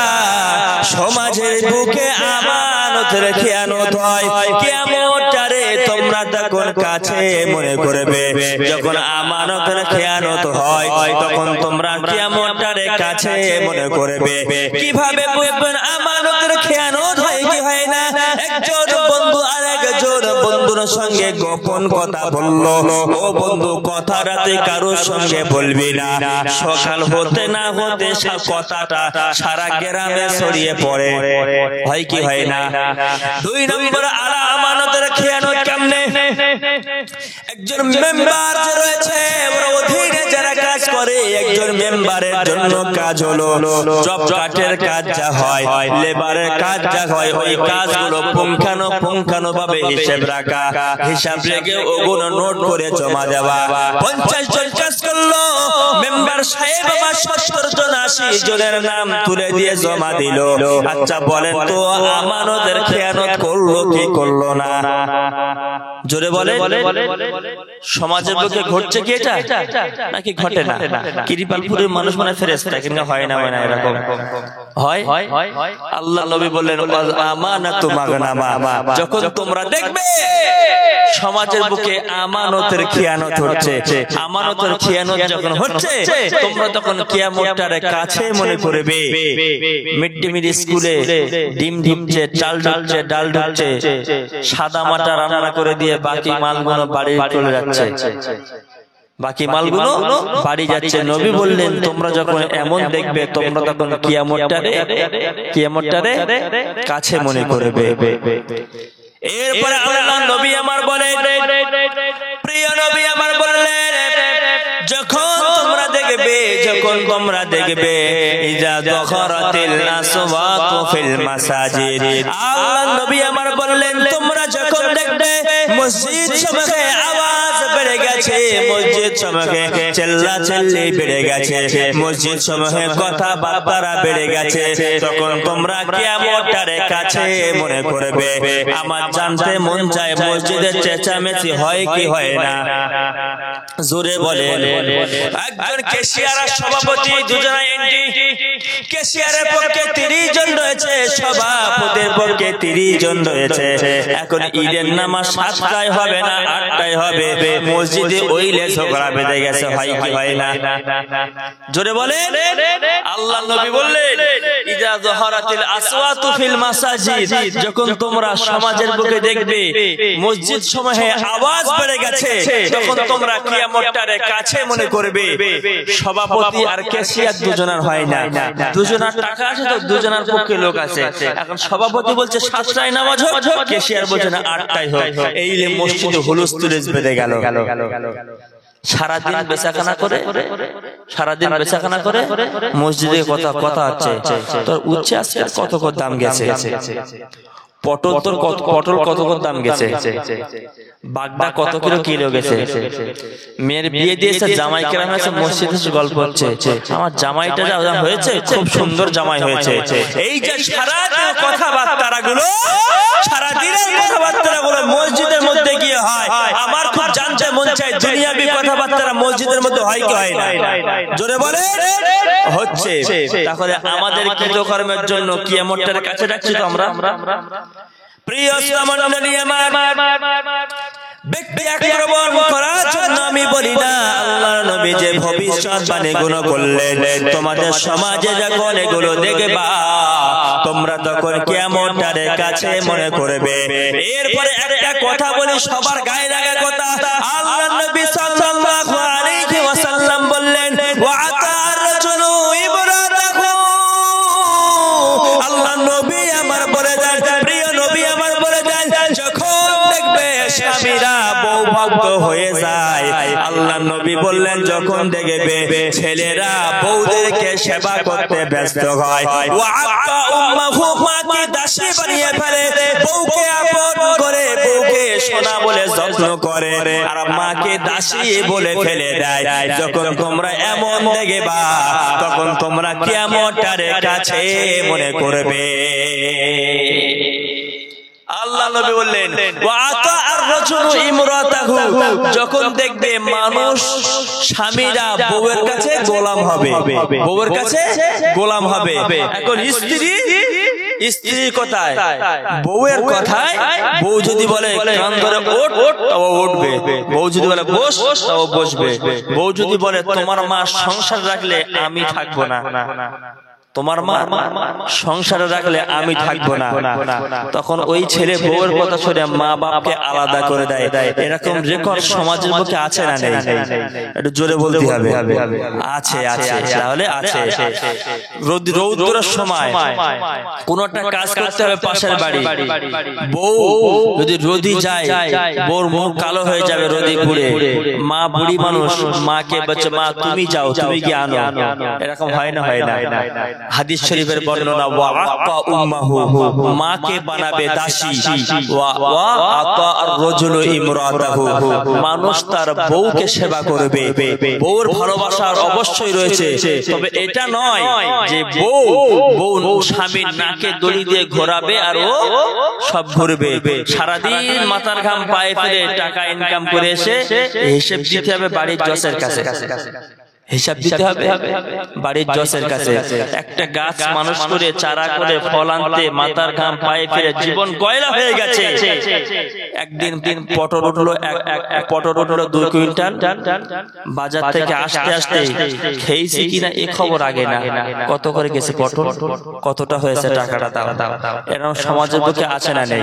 সমাজের বুকে আমানত রেখে আনত হয়, কিয়ামতের তোমরা তখন কাছে মনে করবে। যখন আমানতের খেয়ানত হয় তখন তোমরা কিয়ামতটারে কাছে মনে করবে। কিভাবে বুঝবেন আমানতের খেয়ানত হয় কি হয় না? একজন বন্ধু আরেকজন বন্ধুর সঙ্গে গোপন কথা বললো, ও বন্ধু কথা রাতে কারোর সঙ্গে বলবি না, সকাল হতে না হতে কথাটা সারা গ্রামে ছড়িয়ে পড়ে, হয় কি হয় না? 2 নম্বর আমানতের খেয়ানত কেমনে? একজন মেম্বার যে রয়েছে ওর অধীনে যারা কাজ করে, একজন মেম্বারের জন্য কাজ হলো জব কাটের কাজ যা হয়, লেবারের কাজ যা হয়, ওই কাজগুলো পুঙ্খানো ভাবে হিসাব রাখা, হিসাব রেখে ওগুলো নোট করে জমা দেওয়া। 50 জন কাজ করলো, মেম্বার সাহেব আমার 70 জন 80 জনের নাম তুলে দিয়ে জমা দিল। আচ্ছা বলেন তো আমানতের খেয়ানত করলো কি করলো না? জোরে বলে। সমাজের বুকে ঘটছে কি এটা নাকি ঘটে না? কিরিপালপুরের মানুষ মানে ফেরেশতা, কিন্তু হয় না এরকম হয়। আল্লাহ নবী বললেন আমানাতু মাগনামা, যখন তোমরা দেখবে সমাজের বুকে আমানতের খেয়ানত হচ্ছে, আমানতের খেয়ানত যখন হচ্ছে তোমরা তখন কিয়ামতটারে কাছে মনে করবে। মিড ডে মিল স্কুলে ডিম ঢুকছে, চাল ঢুকছে, ডাল ঢুকছে, সাদা মাটা রান্না করে দিয়ে বাকি মালগুলো বাড়ি চলে যাচ্ছে, বাকি মালগুলো বাড়ি যাচ্ছে। নবী বললেন তোমরা যখন এমন দেখবে তোমরা তখন কিয়ামতটারে কাছে মনে করবে। এরপরে আল্লাহ নবী আমার বলেন, প্রিয় নবী আমার বললেন যখন তোমরা দেখবে ইজা যখরাতিল আসওয়াতু ফিল মাসাজিদ, আল্লাহ নবী আমার বললেন তোমরা যখন দেখবে মসজিদ সমূহে আওয়াজ বেড়ে গেছে, মসজিদ সমূহে চিল্লাচিল্লি বেড়ে গেছে, মসজিদ সমূহে কথাবার্তা বেড়ে গেছে, তখন তোমরা কিয়ামতটারে কাছে মনে করবে। আমার জানতে মন চায় মসজিদের চেঁচামেচি হয় কি হয় না? জোরে বলেন। একজন ক্যাশিয়ার আর সভাপতি দুজনে এন্ট্রি, ক্যাশিয়ারের পক্ষে 30 জন রয়েছে, সভাপতির পক্ষে 30 জন রয়েছে। এখন ঈদের নামাজ 7টায় হবে না 8টায় হবে, মসজিদে ওইলে ঝগড়া বেঁধে গেছে, হয় কি হয় না? জোরে বলেন। আল্লাহ নবী বললেন ইজা যহরাতিল আসওয়াতু ফিল মাসাজিদ, যখন তোমরা সমাজের বুকে দেখবে মসজিদ সমূহে আওয়াজ বেড়ে গেছে তখন তোমরা কিয়ামতটারে কাছে মনে করবে। সভাপতি আর ক্যাশিয়ার দুজনের হয় না, দুজনের টাকা আছে তো দুজনের পক্ষে লোক আছে। এখন সভাপতি বলছে 7টায় নামাজ হোক, ক্যাশিয়ার বলছে না 8টায় হোক। এই মসজিদে হুলস্থুল বেঁধে গেল। সারাদিন বেচাকেনা করে মসজিদে কথা হচ্ছে, তোর উচ্চে আজকে কত দাম গেছে, পটল কত দাম গেছে, বাগদা কত কিলো গেছে, মেয়ের বিয়ে দিয়েছে, জামাই কেরাম আছে, মসজিদে গল্প হচ্ছে, আমার জামাইটা যা হয়েছে খুব সুন্দর জামাই হয়েছে। এই যে সারাদিন কথাবার্তাগুলো, সারাদিনের কথাবার্তাগুলো মসজিদের মধ্যে গিয়ে হয়। আমার খুব জানতে মন চায় দুনিয়াবি কথাবার্তা মসজিদের মধ্যে হয় কি হয় না? জোরে বলে হচ্ছে। তাহলে আমাদের কৃতকর্মের জন্য কিয়ামতের কাছে যাচ্ছি তো আমরা। প্রিয় মণ্ডলী আমার, ব্যক্তি আক্রমণ করার জন্য আমি বলি না, আল্লাহর নবী যে ভবিষ্যৎবাণী গুলো করলেন, তোমাদের সমাজে যখন এগুলো দেখবা তোমরা তখন কিয়ামতের কাছে মনে করবে। এরপরে একটা কথা বলি, সবার গায়ে লাগা কথা। আল্লাহর নবী সাল্লাল্লাহু আলাইহি ওয়াসাল্লাম বললেন ওয়া আতার রাজুলু ইবরাতাহু, আল্লাহর নবী আমার বলে দেন, প্রিয় নবী আমার বলে দেন, যখন দেখবে স্বামীরা বউ ভক্ত হয়ে যায়, আল্লাহর নবী বললেন যখন দেখবে ছেলেরা বউদেরকে সেবা করতে ব্যস্ত হয়, ওয়া আব্বা উম্মাহু, মাকে দাসী বানিয়ে ফেলে, বউকে আপন করে, বউকে সোনা বলে যত্ন করে, আর মাকে দাসী বলে ফেলে দেয়, যখন তোমরা এমন দেখবা তখন তোমরা কিয়ামতের কাছে মনে করবে। আল্লাহ নবী বললেন ওয়া আতা আর রাজুলু ইমরাতাহু, যখন দেখবে মানুষ স্বামীরা বউয়ের কাছে গোলাম হবে, বউয়ের কাছে গোলাম হবে। এখন স্ত্রী স্ত্রীর কথায়, বউয়ের কথায়, বউ যদি বলে কান ধরে ওঠ, তাও উঠবে। বউ যদি বলে বস, তাও বসবে। বউ যদি বলে তোমার মা সংসার রাখলে আমি থাকবো না, তোমার মা সংসারে রাখলে আমি থাকবো না, তখন ওই ছেলে বউয়ের কথা শুনে মা বাপকে আলাদা করে দেয়। এরকম রেকর্ড সমাজের মধ্যে আছে না নেই? একটু জোরে বলতে হবে। আছে, আছে, তাহলে আছে। রৌদ্রের সময় কোন একটা কাজ করতে হবে পাশের বাড়ি, বউ যদি রোদি যায়, বউর মুখ কালো হয়ে যাবে রোদি পুড়ে। মা বুড়ি মানুষ, মাকে বলছে মা তুমি যাও, তুমি গিয়ে আনো। এরকম হয় না? হয় না? হাদিস শরীফের বর্ণনা, ওয়া আক্কা উম্মাহু, মাকে বানাবে দাসী, ওয়া আতা আর-রাজুলু ইমরাতাহু, মানুষ তার বউকে সেবা করবে। বউর ভালোবাসার অবশ্যই রয়েছে, তবে এটা নয় যে বউ স্বামীর নাকে দড়ি দিয়ে ঘোরাবে আর ও সব ঘুরবে। সারাদিন মাথার ঘাম পায়ে ফেলে টাকা ইনকাম করে এসে হিসেব দিতে হবে বাড়ির জসের কাছে, হিসাব দিতে হবে বাড়ির জসের কাছে। একটা গাছ মানুষ করে চারা করে ফল আনতে মাথার ঘাম পায়ে ফেলে জীবন গয়লা হয়ে গেছে। একদিন পটল উঠলো, পটল উঠলো 2 কুইন্টাল, বাজার থেকে আসতে আসতে খেয়েছি কিনা এ খবর আগে না, কত করে গেছে পটল, কতটা হয়েছে টাকাটা দাও। এরকম সমাজের বুকে আছে না নেই?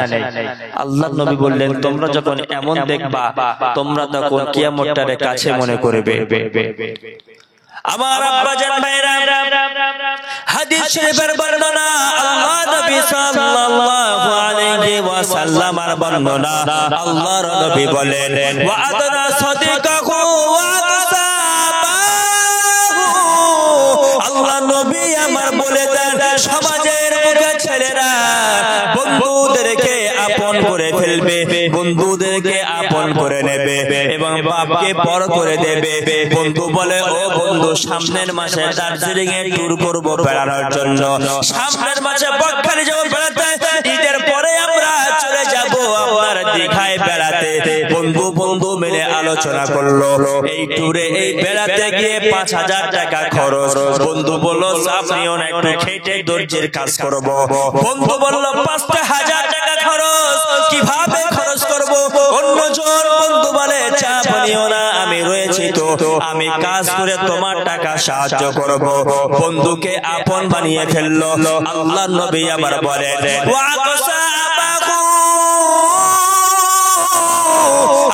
আল্লাহর নবী বললেন তোমরা যখন এমন দেখবা, তোমরা তখন কিয়ামতটারে কাছে মনে করবে। আমার আব্বাজান ভাইরা, হাদিস শরীফের বর্ণনা, আল্লাহ নবী সাল্লাল্লাহু আলাইহি ওয়াসাল্লামের বর্ণনা, আল্লাহর নবী বলেন ওয়া আদনা সাদিকাহু ওয়া কাসাবাহু। আল্লাহ নবী আমার বলে দেন সমাজের মুখে ছেলেরা বন্ধুদেরকে আপন করে ফেলবে, বন্ধুদেরকে আপন করে নেবে এবং বাপকে পর করে দেবে। বন্ধু বলে ও বন্ধু সামনের মাসে দার্জিলিং এ ট্যুর করবো বেড়ানোর জন্য, সামনের মাসে বকখালি যাবো বেড়াতে, ঈদের পরে আমরা চলে যাব আপনার দীঘায় বেড়াতে। বন্ধু মিলে আলোচনা করলো এই ট্যুরে এই বেড়াতে গিয়ে 5000 টাকা খরচ। বন্ধু বললো আপনিও না একটু খেটে দর্জির কাজ করবো। বন্ধু বললো 5000 টাকা খরচ, কিভাবে খরচ করবো? অন্যজন বন্ধু বলে চাপ নিও না, আমি রয়েছি তো, আমি কাজ করে তোমার টাকা সাহায্য করব। বন্ধুকে আপন বানিয়ে ফেললো। আল্লাহর নবী আবার বলেন ওয়া কাসাবাহু,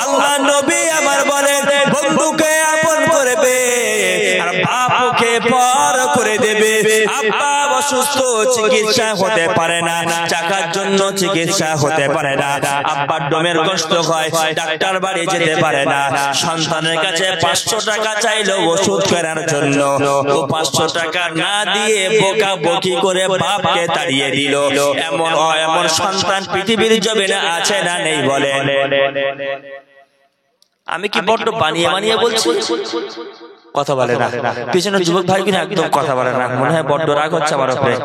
আল্লাহর নবী আমার বলেন বন্ধুকে আপন করবে আর বাপকে পর করে দেবে। আব্বা অসুস্থ, চিকিৎসা হতে পারে না, টাকার জন্য চিকিৎসা হতে পারে না, আব্বার দমের কষ্ট হয়, ডাক্তার বাড়ি যেতে পারে না, সন্তানের কাছে 500 টাকা চাইলো ওষুধ কেনার জন্য, ও 500 টাকা না দিয়ে বোকা বকি করে বাপকে তাড়িয়ে দিল। এমন সন্তান পৃথিবীর জমিনে আছে না নেই বলেন? আমি কি বড্ড বানিয়ে বলছি? কথা বলে না, পিছনে যুবক ভাই কিনা একদম কথা বলে না, মনে হয় বড্ড রাগ হচ্ছে আমার উপরে।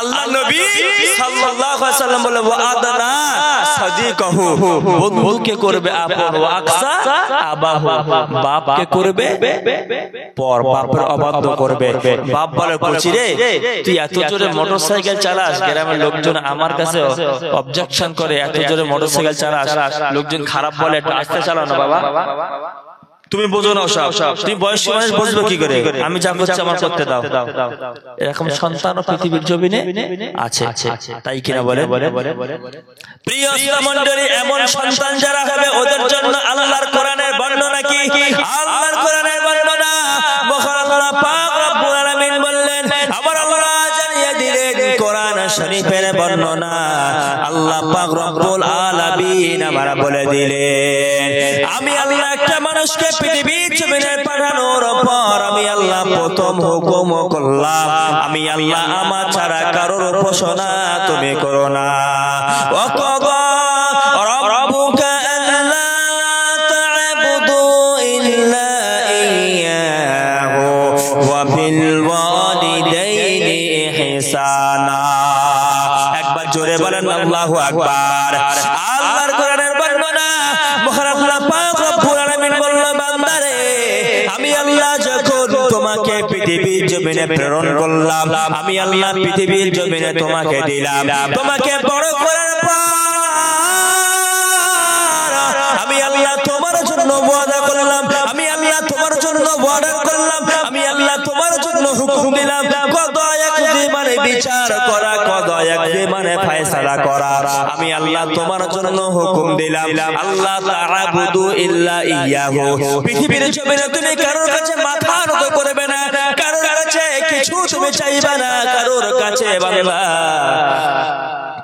আল্লাহ নবী সাল্লাল্লাহু আলাইহি ওয়াসাল্লাম বলে ওয়া আদনা সাদিকাহু, বন্ধুকে করবে আপন, ওয়া আকসা আবাহু, বাপকে করবে পর, বাপের অবাধ্য করবে। বাপ বলে কচি রে তুই এত জোরে মোটরসাইকেল চালাস, গ্রামের লোকজন আমার কাছে অবজেকশন করে, এত জোরে মোটরসাইকেল চালাস, লোকজন খারাপ বলে একটু আস্তে চালাও না বাবা, তুমি বোঝো না সব, তুমি বয়স্ক মানুষ বুঝবে কি করে, আমি যা করছি আমার করতে দাও। এরকম সন্তান পৃথিবীর জমিনে আছে, তাই কিনা বলে? প্রিয় মণ্ডলী, এমন সন্তান যারা হবে ওদের জন্য আল্লাহর কোরআনের বর্ণনা কি? আল্লাহর কোরআনের বর্ণনা মহান আল্লাহ পাক রব্বুল আলামিন বললেন, আমার আল্লাহ জানিয়ে দিলেন কোরআন শরীফের বর্ণনা, আল্লাহ পাক রব্বুল আলামিন আমরা বলে দিলেন আমি আল্লাহ একটা মানুষকে পৃথিবীর জমিনে পাঠানোর পর আমি আল্লাহ প্রথম হুকুম করলাম, আমি আল্লাহ আমার ছাড়া কারোর উপাসনা তুমি করো না। ওয়াকাদা রাব্বুকা আল্লা তা'বুদু ইল্লা ইয়্যাহু ওয়া বিল ওয়ালিদাইনি ইহসানা। একবার জোরে বলেন আল্লাহু আকবার। আল্লাহর কোরআনের বর্ণনা মহান আল্লাহ পাক রব্বুল আলামিন বললেন, বান্দারে আমি আল্লাহ আল্লাহ যখন তোমাকে পৃথিবীর জমিনে প্রেরণ করলাম, আমি আল্লাহ পৃথিবীর জমিনে তোমাকে দিলাম, তোমাকে বড় করার পর আমি আল্লাহ তোমার জন্য ওয়াদা করলাম, আমি আল্লাহ তোমার জন্য ওয়াদা করলাম, আমি আল্লাহ তোমার জন্য হুকুম দিলাম, কদা ইয়াকদি মানে বিচার করা, কদা ইয়াকদি মানে ফয়সালা করা। আমি আল্লাহ তোমার জন্য হুকুম দিলাম, আল্লাহ তা'বুদু ইল্লা ইয়াহু। পৃথিবীর জমিনে তুমি কারোর কাছে মাথা নত করবে না, কারোর কাছে কিছু তুমি চাইবে না, কারোর কাছে বান্দা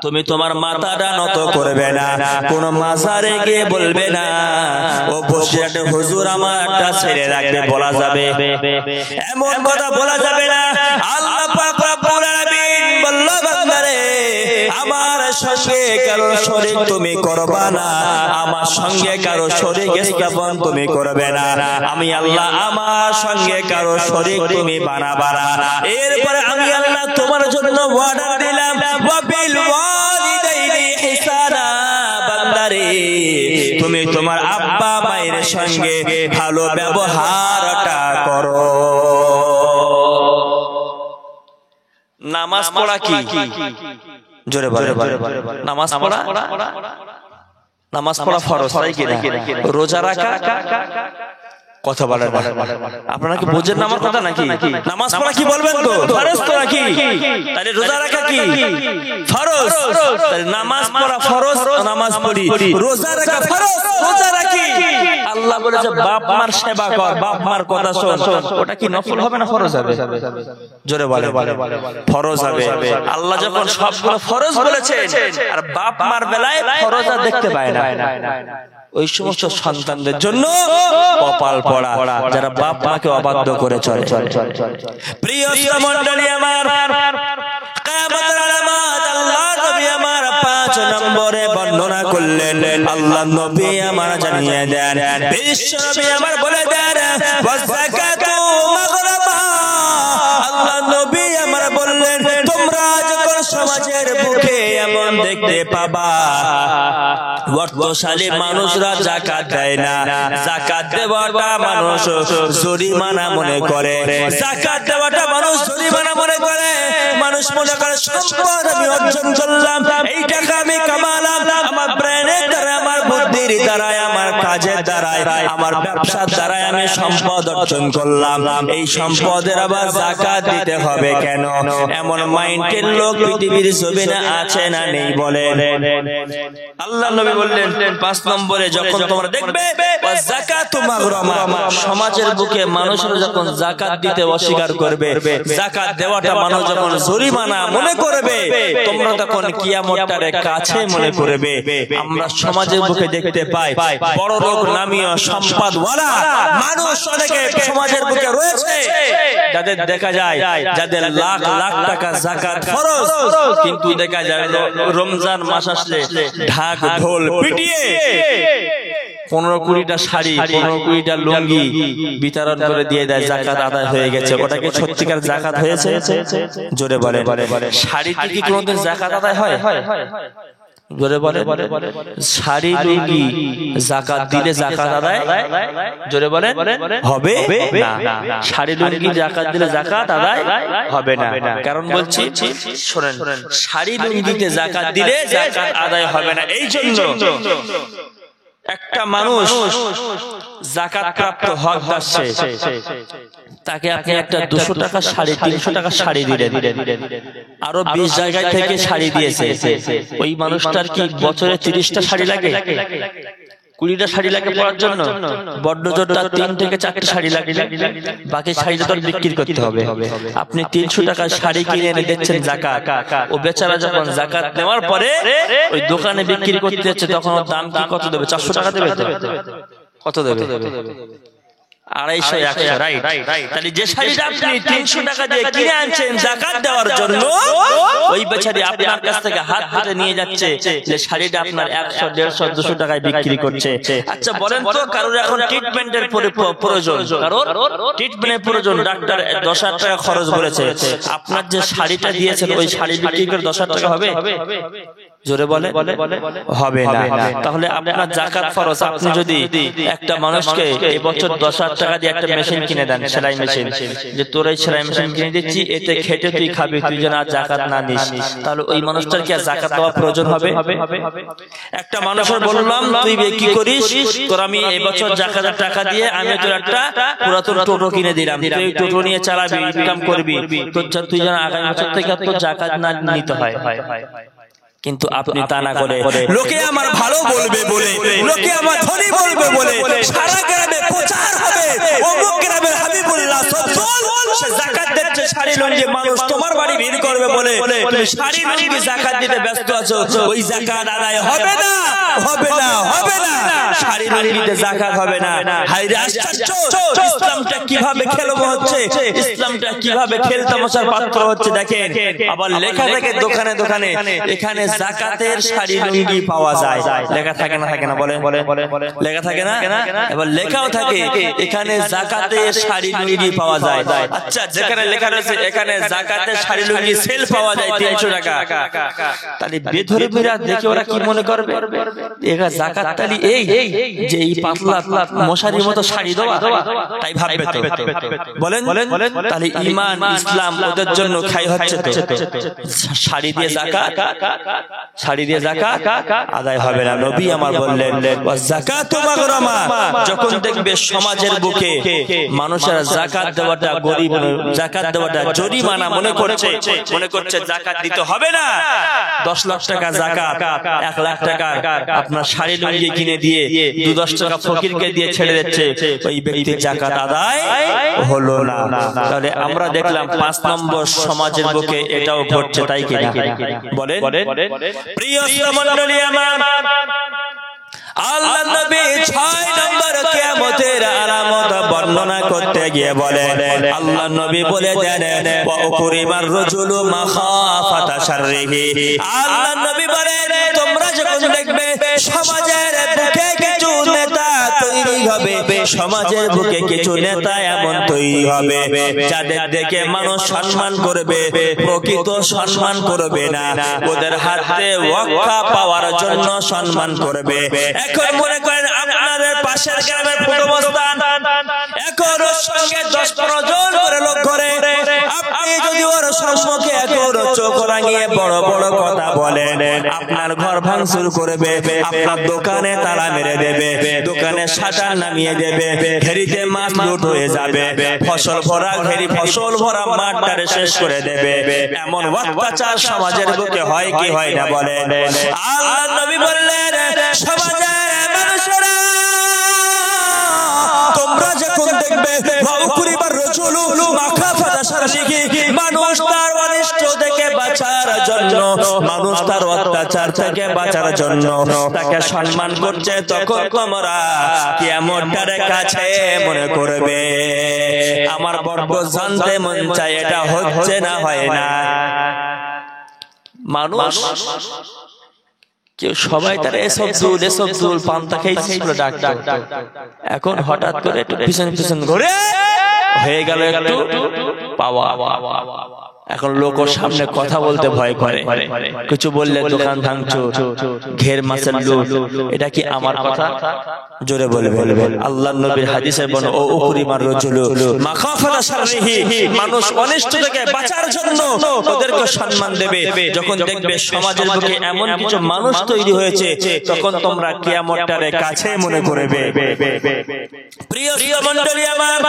তুমি তোমার মাথাটা নত করবে না, কোন মাজারে গিয়ে বলবে না ও বসিরহাট হুজুর আমার একটা ছেলে রাখবে, বলা যাবে? এমন কথা বলা যাবে না। আল্লাহ পাক রব্বুল আলামিন বলল, বান্দারে আমার সঙ্গে কারো শরীক তুমি করবা না, আমার সঙ্গে কারো শরীক স্থাপন তুমি করবে না, আমি আল্লাহ আমার সঙ্গে কারো শরীক তুমি বানাবা না। এরপরে আমি আল্লাহ তোমার জন্য ওয়াদা দিলাম, ওয়াবিল ওয়ালিদাইনি ইহসানা, বান্দারে তুমি তোমার আব্বা মায়ের সঙ্গে ভালো ব্যবহারটা করো। নামাজ পড়া কি? জোরে বলে। নামাজ পড়া, নামাজ পড়া ফরজ, তাই কি না? রোজা রাখা কথা বলেন আপনারা কি বোঝেন না আমার কথা নাকি? নামাজ পড়া কি বলবেন তো? ফরজ তো নাকি? তাহলে রোজা রাখা কি? ফরজ। তাহলে নামাজ পড়া ফরজ, নামাজ পড়ি। রোজা রাখা ফরজ, রোজা রাখি। আল্লাহ বলেছে বাপ মার সেবা কর, বাপ মার কথা শোন। ওটা কি নফল হবে না ফরজ হবে? জোরে বলে। ফরজ হবে। আল্লাহ যখন সবগুলো ফরজ বলেছেন আর বাপ মার বেলায় ফরজ আর দেখতে পায় না, ওই সমস্ত সন্তানদের জন্য কপাল পড়া যারা বাপ মাকে অবাধ্য করে চলে। প্রিয় মণ্ডলী আমার, কিয়ামতের আলামত আল্লাহ নবী আমার 5 নম্বরে বর্ণনা করলেন। আল্লাহ নবী আমার জানিয়ে দেন, বিশ্ব নবী আমার বলে দেন, ওয়াযাকাতু মাগরাবা। আল্লাহ নবী আমার বললেন, তোমরা যখন সমাজের বুকে এমন দেখতে পাবা অর্থশালী মানুষরা যাকাত দেয় না, যাকাত দেওয়াটা মানুষ জরিমানা মনে করে, যাকাত দেওয়াটা মানুষ জরিমানা মনে করে। মানুষ মনে করে সম্পদ আমি অর্জন করলাম, এই টাকা আমি কামালাম আমার ব্রেনের দ্বারা, আমার বুদ্ধির দ্বারা, আমার কাজের দ্বারা, আমার ব্যবসার দ্বারা আমি সম্পদ অর্জন করলাম, এই সম্পদের আবার যাকাত দিতে হবে কেন? এমন মাইন্ডের লোক পৃথিবীর জমিনে আছে না নেই বলেন? আল্লাহ নবী বললেন 5 নম্বরে যখন তোমরা দেখবে যাকাতু মাগরামা, সমাজের বুকে মানুষরা যখন যাকাত দিতে অস্বীকার করবে, যাকাত দেওয়াটা মানুষ যখন জরিমানা মনে করবে, তোমরা তখন কিয়ামতটারে কাছে মনে করবে। আমরা সমাজের বুকে দেখতে পাই বড় লোক নামীয় সম্পদওয়ালা মানুষ অনেকে সমাজের বুকে রয়েছে, যাদের দেখা যায় যাদের লাখ লাখ টাকা যাকাত ফরজ, কিন্তু দেখা যায় রমজান মাস আসলে ঢাক ঢোল পিটিয়ে 15-20টা শাড়ি 15-20টা লুঙ্গি বিতরণ করে দিয়ে দেয়, যাকাত আদায় হয়ে গেছে। ওটা কি সত্যিকার যাকাত হয়েছে? জোরে বলে। শাড়িতে কি কোনোদিন যাকাত আদায় হয়? জোরে বলে। শাড়ি লুঙ্গি যাকাত দিলে যাকাত আদায়, জোরে বলে, হবে না। শাড়ি লুঙ্গি যাকাত দিলে যাকাত আদায় হবে না। কারণ বলছি শুনেন, শাড়ি লুঙ্গিতে যাকাত দিলে যাকাত আদায় হবে না। এই জন্য একটা মানুষ যাকাত প্রাপ্ত হকদার, তাকে আপনি একটা 200 টাকা শাড়ি 300 টাকা শাড়ি দিলেন, আরো 20 জায়গায় থেকে শাড়ি দিয়েছে, ওই মানুষটার কি বছরে 30টা শাড়ি লাগে? 20টা শাড়ি লাগে পরার জন্য? বড্ড জোরটা 3 থেকে 4টা শাড়ি লাগে, বাকি শাড়িটা তো বিক্রি করতে হবে। আপনি 300 টাকার শাড়ি কিনে এনে দিচ্ছেন যাকাত, ও বেচারা যখন যাকাত নেওয়ার পরে ওই দোকানে বিক্রি করতে যাচ্ছে, তখন ওর দাম কি কত দেবে? 400 টাকা দেবে? কত দেবে? 250-100, রাইট? তাহলে যে শাড়িটা আপনি 300 টাকা দিয়ে কিনে আনছেন যাকাত দেওয়ার জন্য, ওই বেচারি আপনার কাছ থেকে হাত ধরে নিয়ে যাচ্ছে যে শাড়িটা আপনার 100 150 200 টাকায় বিক্রি করছে। আচ্ছা বলেন তো, কারোর এখন ট্রিটমেন্টের প্রয়োজন, কারোর ট্রিটমেন্টের প্রয়োজন, ডাক্তার 10,000 টাকা খরচ বলেছে, আপনার যে শাড়িটা দিয়েছেন ওই শাড়ি বিক্রি করে 10,000 টাকা হবে? জোরে বলে হবে না। তাহলে আপনার যাকাত ফরজ। আপনি যদি একটা মানুষকে এই বছর 10,000 টাকা দিয়ে একটা মেশিন কিনে দেন, সেলাই মেশিন, যে তোর এই সেলাই মেশিন কিনে দিচ্ছি, এতে খেটে তুই খাবি, তুই যেন আর যাকাত না নিস, তাহলে ওই মানুষটার কি আর যাকাত দেওয়া প্রয়োজন হবে? একটা মানুষের বললাম তুই কি করিস, তোর আমি এই বছর যাকাতের টাকা দিয়ে আমি তোর একটা পুরাতন টোটো কিনে দিলাম, তুই টোটো নিয়ে চালাবি, ইনকাম করবি, তুই যেন আগামী বছর থেকে তোর যাকাত না নিতে হয়। কিন্তু আপনি তা না করে লোকে আমার ভালো বলবে বলে, লোকে আমার ধনী বলবে বলে সারা গ্রামে প্রচার হবে, অমুক গ্রামের হাবিবুল্লাহ সফল সে যাকাত দিচ্ছে শাড়ি লুঙ্গি, মানুষ তোমার বাড়ি ভিড় করবে বলে তুমি শাড়ি লুঙ্গি যাকাত দিতে ব্যস্ত আছো, ওই যাকাত আদায় হবে না, হবে না, হবে না, শাড়ি লুঙ্গিতে যাকাত হবে না। হায়রে আশ্চর্য, ইসলামটা কিভাবে খেলবো হচ্ছে, ইসলামটা কিভাবে খেল তামাশার পাত্র হচ্ছে। দেখেন আবার লেখা থাকে দোকানে দোকানে এখানে যাকাতের শাড়ি লুঙ্গি পাওয়া যায়, লেখা থাকে না, থাকে না, বলেন লেখা থাকে না, এবার লেখাও থাকে এখানে যাকাতের শাড়ি লুঙ্গি পাওয়া যায়। আচ্ছা যেখানে লেখা রয়েছে এখানে যাকাতের শাড়ি লুঙ্গি সেল পাওয়া যায় 300 টাকা, তাহলে বেধর্মীরা দেখে ওরা কি মনে করবে, এরা যাকাত তালি এই যে এই পাতলা মশারির মতো শাড়ি দেওয়া, তাই ভাববে তো। বলেন তাহলে ঈমান ইসলাম ওদের জন্য খাই হচ্ছে তো, শাড়ি দিয়ে যাকাত, শাড়ি দিয়ে যাকাত আদায় হবে না। নবী আমার বললেন যাকাতু মাগরামা, যখন দেখবে সমাজের বুকে মানুষের যাকাত দেওয়াটা গরিব, যাকাত দেওয়াটা জরিমানা মনে করছে যাকাত দিতে হবে না, 10 লাখ টাকা যাকাত, 1 লাখ টাকা আপনার শাড়ি লুঙ্গি কিনে দিয়ে 2-10 টাকা ফকিরকে দিয়ে ছেড়ে দিচ্ছে, ওই ব্যক্তির যাকাত আদায় হলো না। তাহলে আমরা দেখলাম 5 নম্বর সমাজের বুকে এটাও ঘটছে, তাই কিনা বলেন? প্রিয় শ্রোমণ্ডলী আমার, আল্লাহর নবী 6 নম্বর কিয়ামতের আলামত বর্ণনা করতে গিয়ে বলেন, আল্লাহর নবী বলে দেন ওয়া উকরিমার রাজুলু মাখাফাতা শাররিহি, আল্লাহর নবী বলেন তোমরা যখন দেখবে সমাজের বুকে কিছু নেতা তৈরি হবে, সমাজের বুকে কিছু নেতা এমন তৈরি হবে যাদের দেখে মানুষ সম্মান করবে, প্রকৃত সম্মান করবে না, ওদের হাতে ওয়াক্ফা পাওয়ার জন্য সম্মান করবে। এখন মনে করেন আপনাদের পাশের গ্রামের পূর্বস্থান, এখন ওর সঙ্গে 10-15 জন করে লোক করে, আপনি যদি ওর সম্মুখে এখন চোখ রাঙিয়ে বড় বড় কথা বলেন, আপনার ঘর ভাঙচুর করবে, আপনার দোকানে তালা মেরে দেবে, দোকানে শাটার নামিয়ে দেবে, ঘেরিতে মাছ লুট হয়ে যাবে, ফসল ভরা ঘেরি, ফসল ভরা মাঠটারে শেষ করে দেবে, এমন অত্যাচার সমাজের বুকে হয় কি হয় না বলেন? আল্লাহর নবী বললেন সমাজের মানুষেরা তোমরা যখন দেখবে মানুষ তার অনিষ্ট থেকে বাঁচার জন্য, মানুষ তার অত্যাচার থেকে বাঁচার জন্য তাকে সম্মান করছে, তখন তোমরা কিয়ামতের কাছে মনে করবে। আমার বড় জানতে মন চায় এটা হচ্ছে না হয় না? মানুষ কেউ সবাই তারা এসব জুল পান্তা খেয়েছিল ডাক্তার, এখন হঠাৎ করে একটু পিছন ঘুরে হয়ে গেল একটু পাওয়া, এখন লোক সামনে কথা বলতে ভয় করে, কিছু বললে দোকান ভাঙচুর, ঘের মাছের লুট, এটা কি আমার কথা? জোরে বলবে। আল্লাহর নবীর হাদিসে বর্ণনা ও উকরিমার রাজুলু মাখাফাতা শাররিহি, মানুষ অনিষ্ট থেকে বাঁচার জন্য ওদেরকে সম্মান দেবে। যখন দেখবে সমাজের বুকে এমন কিছু মানুষ তৈরি হয়েছে, তখন তোমরা কিয়ামতের কাছে মনে করবে। প্রিয় মণ্ডলী আমার,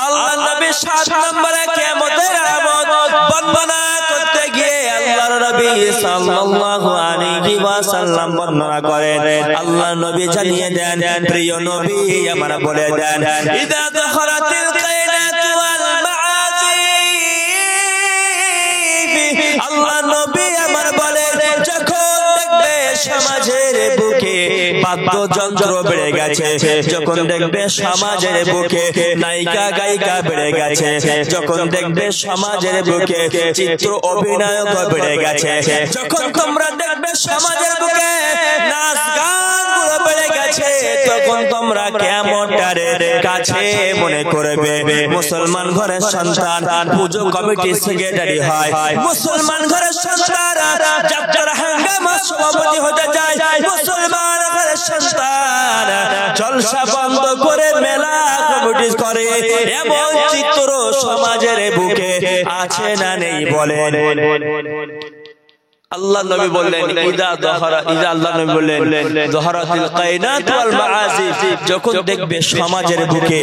আল্লাহর নবী 7 নম্বরে কিয়ামতের আলামত বর্ণনা করতে গিয়ে আল্লাহর নবী সাল্লাল্লাহু আলাইহি ওয়াসাল্লাম বর্ণনা করেন, আল্লাহর নবী জানিয়ে দেন, প্রিয় নবী আমার বলে দেন, ইদা দাখালাতিল কায়নাতু ওয়াল মাআসি, আল্লাহর নবী আমার বলে যখন দেখবে সমাজের বুকে বাদ্যযন্ত্র বেড়ে গেছে, যখন দেখবে সমাজের বুকে নায়িকা গায়িকা বেড়ে গেছে, যখন দেখবে সমাজের বুকে চিত্র অভিনয় বেড়ে গেছে, যখন তোমরা দেখবে সমাজের বুকে নাচ গানগুলো বেড়ে গেছে, তখন তোমরা কিয়ামতের কাছে মনে করবে মুসলমান ঘরের সন্তান পুজো কমিটি সেক্রেটারি হয়, মুসলমান ঘরের সন্তান যাত্রার হাঙ্গামা সভাপতি হতে যায়, মুসলমান ঘরের সন্তান জলসা বন্ধ করে মেলা কমিটি করে। এমন চিত্র সমাজের বুকে আছে না নেই বলেন? আল্লাহ নবী বললেন আল্লাহ নবী বললেন যহরাতিল কায়নাত ওয়াল মাআসিফ, যখন দেখবে সমাজের বুকে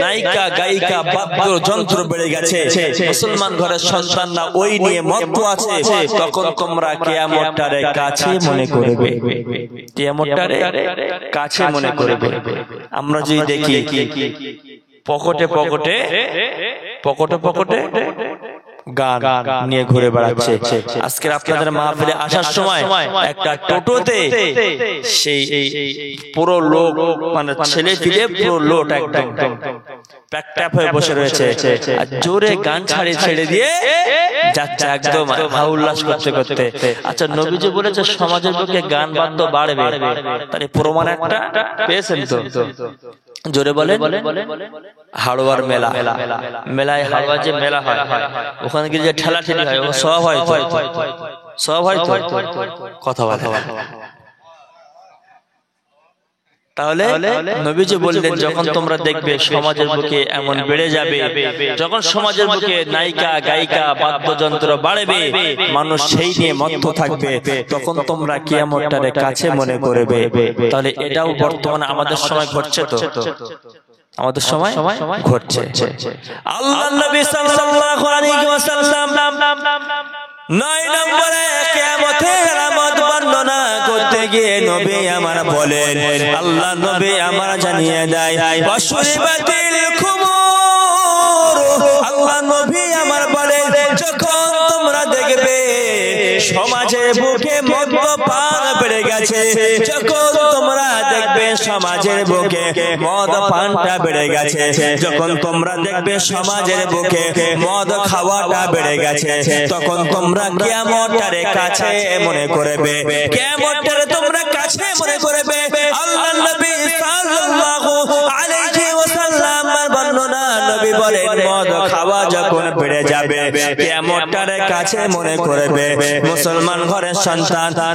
নায়িকা গায়িকা বাদ্যযন্ত্র বেড়ে গেছে, মুসলমান ঘরের সন্তানরা ওই নিয়ে মত্ত আছে, তখন তোমরা কিয়ামতের কাছে মনে করবে, কিয়ামতের কাছে মনে করবে। আমরা যদি দেখি পকেটে গান নিয়ে ঘুরে বেড়াচ্ছে। আজকে আপনাদের মাহফিলে আসার সময় একটা টোটোতে সেই পুরো লোক মানে ছেলে ফিলে পুরো লোট একদম প্যাকট্যাপ হয়ে বসে রয়েছে, আর জোরে গান ছেড়ে দিয়ে যাচ্ছে একদম হাই উল্লাস করতে করতে। আচ্ছা, নবীজি বলেছে সমাজের বুকে গান বাদ্য বাড়বে, তার প্রমাণ একটা পেয়েছেন তো? জোরে বলেন। হাড়োয়ার মেলায় হাড়োয়ার যে মেলা হয় ওখানে গিয়ে যে ঠেলাঠেলি হয় সব হয় কথা বলে। তাহলে নবীজি বললেন যখন তোমরা দেখবে সমাজের বুকে এমন বেড়ে যাবে, যখন সমাজের বুকে নায়িকা গায়িকা বাদ্যযন্ত্র বাড়বে, মানুষ সেই নিয়ে মত্ত থাকবে, তখন তোমরা কিয়ামতের কাছে মনে করবে। তাহলে এটাও বর্তমানে আমাদের সময় ঘটছে তো? আমাদের সময় ঘটছে। আল্লাহর নবী সাল্লাল্লাহু আলাইহি ওয়াসাল্লাম 9 নম্বরে কিয়ামতের আলামত বর্ণনা করতে গিয়ে নবী আমার বলেন, আল্লাহ নবী আমার জানিয়ে দেয় ওয়াশুরিবাতিল খুমুর, আল্লাহ নবী আমার বলেন যখন তোমরা দেখবে সমাজের বুকে মদ্যপান বেড়ে গেছে, যখন তোমরা দেখবে সমাজের বুকে মদ পানটা বেড়ে গেছে, যখন তোমরা দেখবে সমাজের বুকে মদ খাওয়াটা বেড়ে গেছে, তখন তোমরা কিয়ামতের কাছে মনে করবে, কিয়ামতের তোমরা কাছে মনে করবে। আল্লাহর নবী সাল্লাল্লাহু আলাইহি ওয়াসাল্লাম বর্ণনা, নবী বলেন মদ খাওয়া যখন বেড়ে যাবে কিয়ামতের কাছে মনে করবে মুসলমান ঘরের সন্তান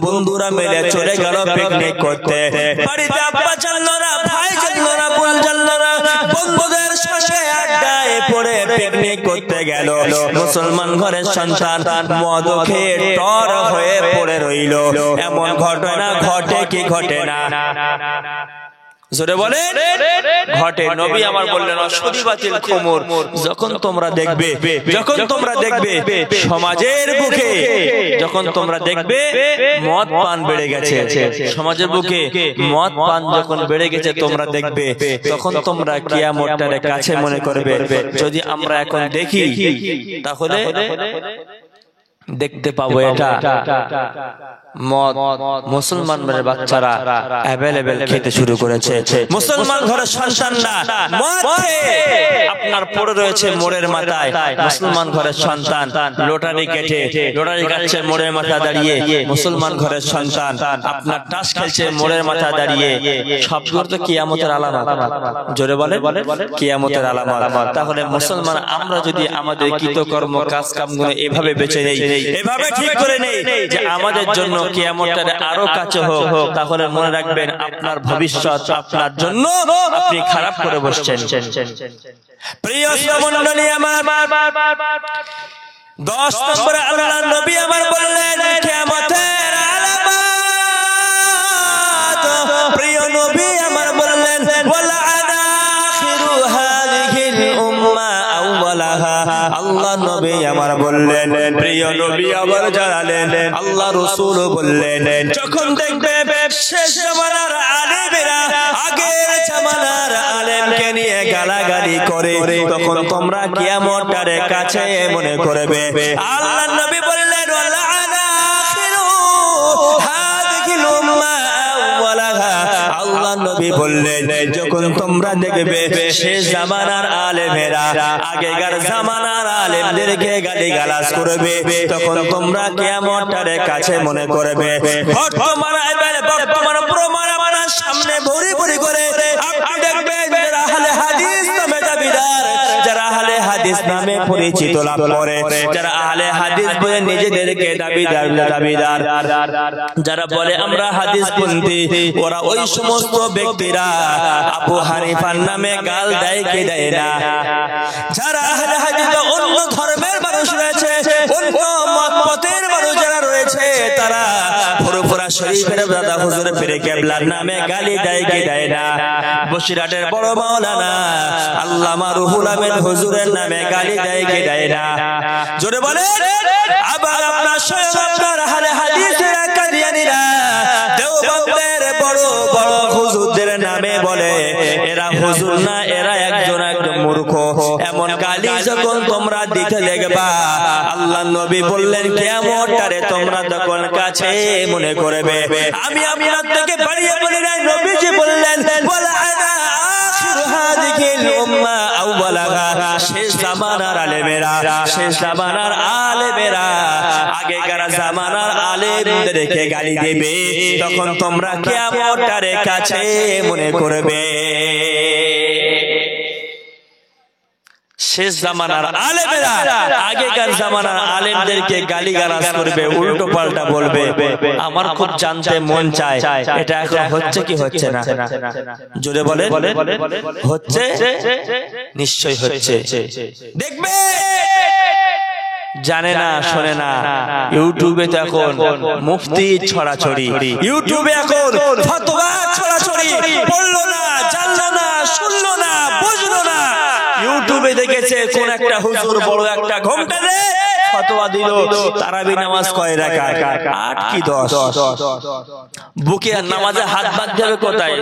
বন্ধুরা মিলে চলে গেল পিকনিক করতে, বাড়িতে আব্বা জানলো না, ভাই জানলো না, বোন জানলো না, বন্ধুদের সাথে আড্ডায় পড়ে পিকনিক করতে গেল, মুসলমান ঘরের সন্তান মদ খেয়ে টর হয়ে পড়ে রইল। এমন ঘটনা ঘটে কি ঘটে না? জোরে বলে ঘটে। নবী আমার বললেন অশুরিবাতিল খুমুর, যখন তোমরা দেখবে সমাজের বুকে, যখন তোমরা দেখবে মদ পান বেড়ে গেছে, সমাজের বুকে মদ পান যখন বেড়ে গেছে তোমরা দেখবে, তখন তোমরা কিয়ামতের কাছে মনে করবে। যদি আমরা এখন দেখি তাহলে দেখতে পাবো এটা মদ মুসলমানের বাচ্চারা অ্যাভেলেবেল খেতে শুরু করেছে, মুসলমান ঘরের সন্তানরা মদ খেয়ে আপনার পড়ে রয়েছে মোড়ের মাথায়, মুসলমান ঘরের সন্তান লটারি কাটছে মোড়ের মাথায় দাঁড়িয়ে, মুসলমান ঘরের সন্তান আপনার তাস খেলছে মোড়ের মাথায় দাঁড়িয়ে। সবগুলো তো কিয়ামতের আলামত। জোরে বলে কিয়ামতের আলামত। তাহলে মুসলমান আমরা যদি আমাদের কৃতকর্ম কাজ কামগুলো এভাবে বেছে নেই, এভাবে ঠিক করে নেই যে আমাদের জন্য কিয়ামতের আরো কাছে হোক, তাহলে মনে রাখবেন আপনার ভবিষ্যৎ আপনার জন্য আপনি খারাপ করে বসছেন। প্রিয় শ্রোমণ্ডলী আমার 10 নম্বরে আল্লাহর নবী আমার বললেন কিয়ামতের আলামত, প্রিয় নবী আমার বললেন ওয়ালা আখিরু হাযিহিল উম্মাহ আউওয়ালাহা, আল্লাহ নবী আমার বললেন, প্রিয় নবী আবার জানালেন, আল্লাহ রাসূল বললেন যখন দেখবে শেষ জামানার আলেমেরা আগের জামানার আলেমকে নিয়ে গালাগালি করে, তখন তোমরা কিয়ামতের কাছে মনে করবে। আল্লাহ নবী বললেন ওয়ালা আখিরু হাযিহিল নবী বললেন যখন তোমরা দেখবে শেষ জামানার আলেমেরা আগেকার জামানার আলেমদেরকে গালিগালাজ করবে, তখন তোমরা কিয়ামতের কাছে মনে করবে বর্তমান প্রমাণ আমার সামনে ভরি ভরি করে আপনি দেখবেন যারা আহলে হাদিস নামে দাবিদার, যারা আহলে হাদিস নামে পরিচিত লাভ করে, যারা আহলে হাদিস বলে নিজেদেরকে দাবিদার, যারা বলে আমরা হাদিসপন্থী, ওরা ওই সমস্ত ব্যক্তিরা আবু হানিফার নামে গাল দেয় কি দেয় না? যারা আহলে হাদিস অন্য ধর্মের মানুষ রয়েছে, অন্য মতের মানুষ যারা রয়েছে, তারা ফুরফুরা শরীফের দাদা হুজুর পীর কেবলার নামে গালি দেয় কি দেয় না? বসিরহাটের বড় মাওলানা আল্লামা রুহুল আমিন হুজুরের নামে গালি দেয় কি দেয় না? জোরে বলে। আবার আপনার স্বয়ং আপনার আহলে হাদিসের কাদিয়ানীরা দেওবন্দের বড় বড় হুজুরদের নামে বলে এরা হুজুর না, এরা একজন মূর্খ। এমন গালি যখন তোমরা দিতে লাগবা, আল্লাহ নবী বললেন কিয়ামতের তোমরা তখন কাছে মনে করবে। আমি আপনার থেকে বাড়িয়ে বলি নাই, নবীজি বললেন ওয়ালা আনা আখিরু হাদিহিল উম্মাহ আউওয়ালাহা, শেষ জামানার আলেমেরা, শেষ জামানার আলেমেরা আগেকার জামানার আলেমদেরকে গালি দেবে, তখন তোমরা কিয়ামতের কাছে মনে করবে। শেষ জামানার আলেমেরা আগেকার জামানার আলেমদেরকে গালিগালাজ করবে, উল্টো পাল্টা বলবে। আমার খুব জানতে মন চায় এটা এখন হচ্ছে কি হচ্ছে না? জোরে বলে। হচ্ছে, নিশ্চয়ই হচ্ছে। দেখবে জানে না, শোনে না, ইউটিউবে তো এখন মুফতি ছড়াছড়ি, ইউটিউবে এখন ফতোয়া ছড়াছড়ি, পড়লো না, জানলো না, শুনলো না, বুঝলো না, ইউটিউবে দেখেছে কোন একটা হুজুর বড় একটা ঘোমটা দেয় ফতোয়া দিল তারাবি নামাজ কয় রাকাত, 8 কি 10, বুকে নামাজে হাত বাঁধতে হবে কোথায়?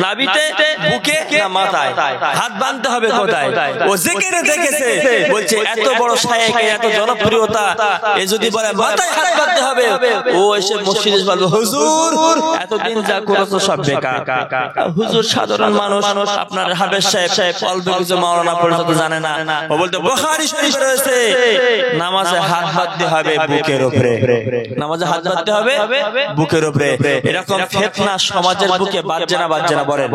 নাভিতে, বুকে না মাথায়? হাত বাঁধতে হবে কোথায়? ও জিকিরে দেখেছে, বলছে এত বড় শায়েখ, এত জনপ্রিয়তা, এ যদি বলে মাথায় হাত বাঁধতে হবে, ও এসে মসজিদে বলবে হুজুর এতদিন যা করেছো সব বেকার। হুজুর সাধারণ মানুষ, আপনার হাফেজ সাহেব অল্প কিছু মাওলানা পর্যন্ত জানে না, ও বলতে বুখারী শরীফে রয়েছে নামাজে হাত বাঁধতে হবে বুকের উপরে, নামাজে হাত বাঁধতে হবে বুকের উপরে। এরকম ফিতনা সমাজের বুকে বাজছে না, বাজছে না? বলেন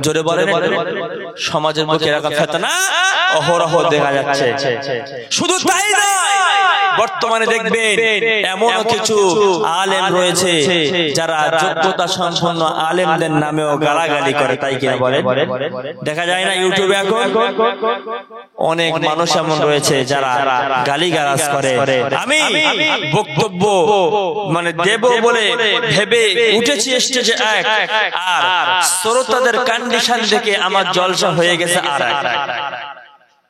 জোরে বলেন। সমাজের বুকে এরকম ফিতনা অহরহ দেখা যাচ্ছে। শুধু তাই নয়, বর্তমানে দেখবেন এমন কিছু আলেম রয়েছে যারা যোগ্যতা সম্পন্ন আলেমদের নামেও গালাগালি করে, তাই কিনা বলেন? দেখা যায় না ইউটিউবে এখন অনেক মানুষ এমন রয়েছে যারা গালিগালাজ করে। আমি বক্তব্য মানে দেব বলে ভেবে উঠেছি স্টেজে এক, আর শ্রোতাদের কন্ডিশন দেখে আমার জলসা হয়ে গেছে আর এক,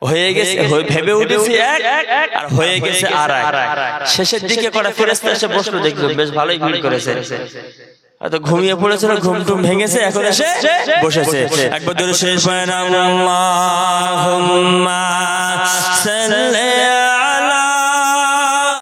হয়ে গেছে ভেবে উঠেছি এক আর হয়ে গেছে আর এক। শেষের দিকে কটা ফেরেশতা এসে বসলো, দেখলো বেশ ভালোই ভিড় করেছে, হয়তো ঘুমিয়ে পড়েছিল, ঘুম টুম ভেঙেছে, এখন এসে বসেছে। একবার জোরে শেষ হয় না আল্লাহুম্মা সাল্লি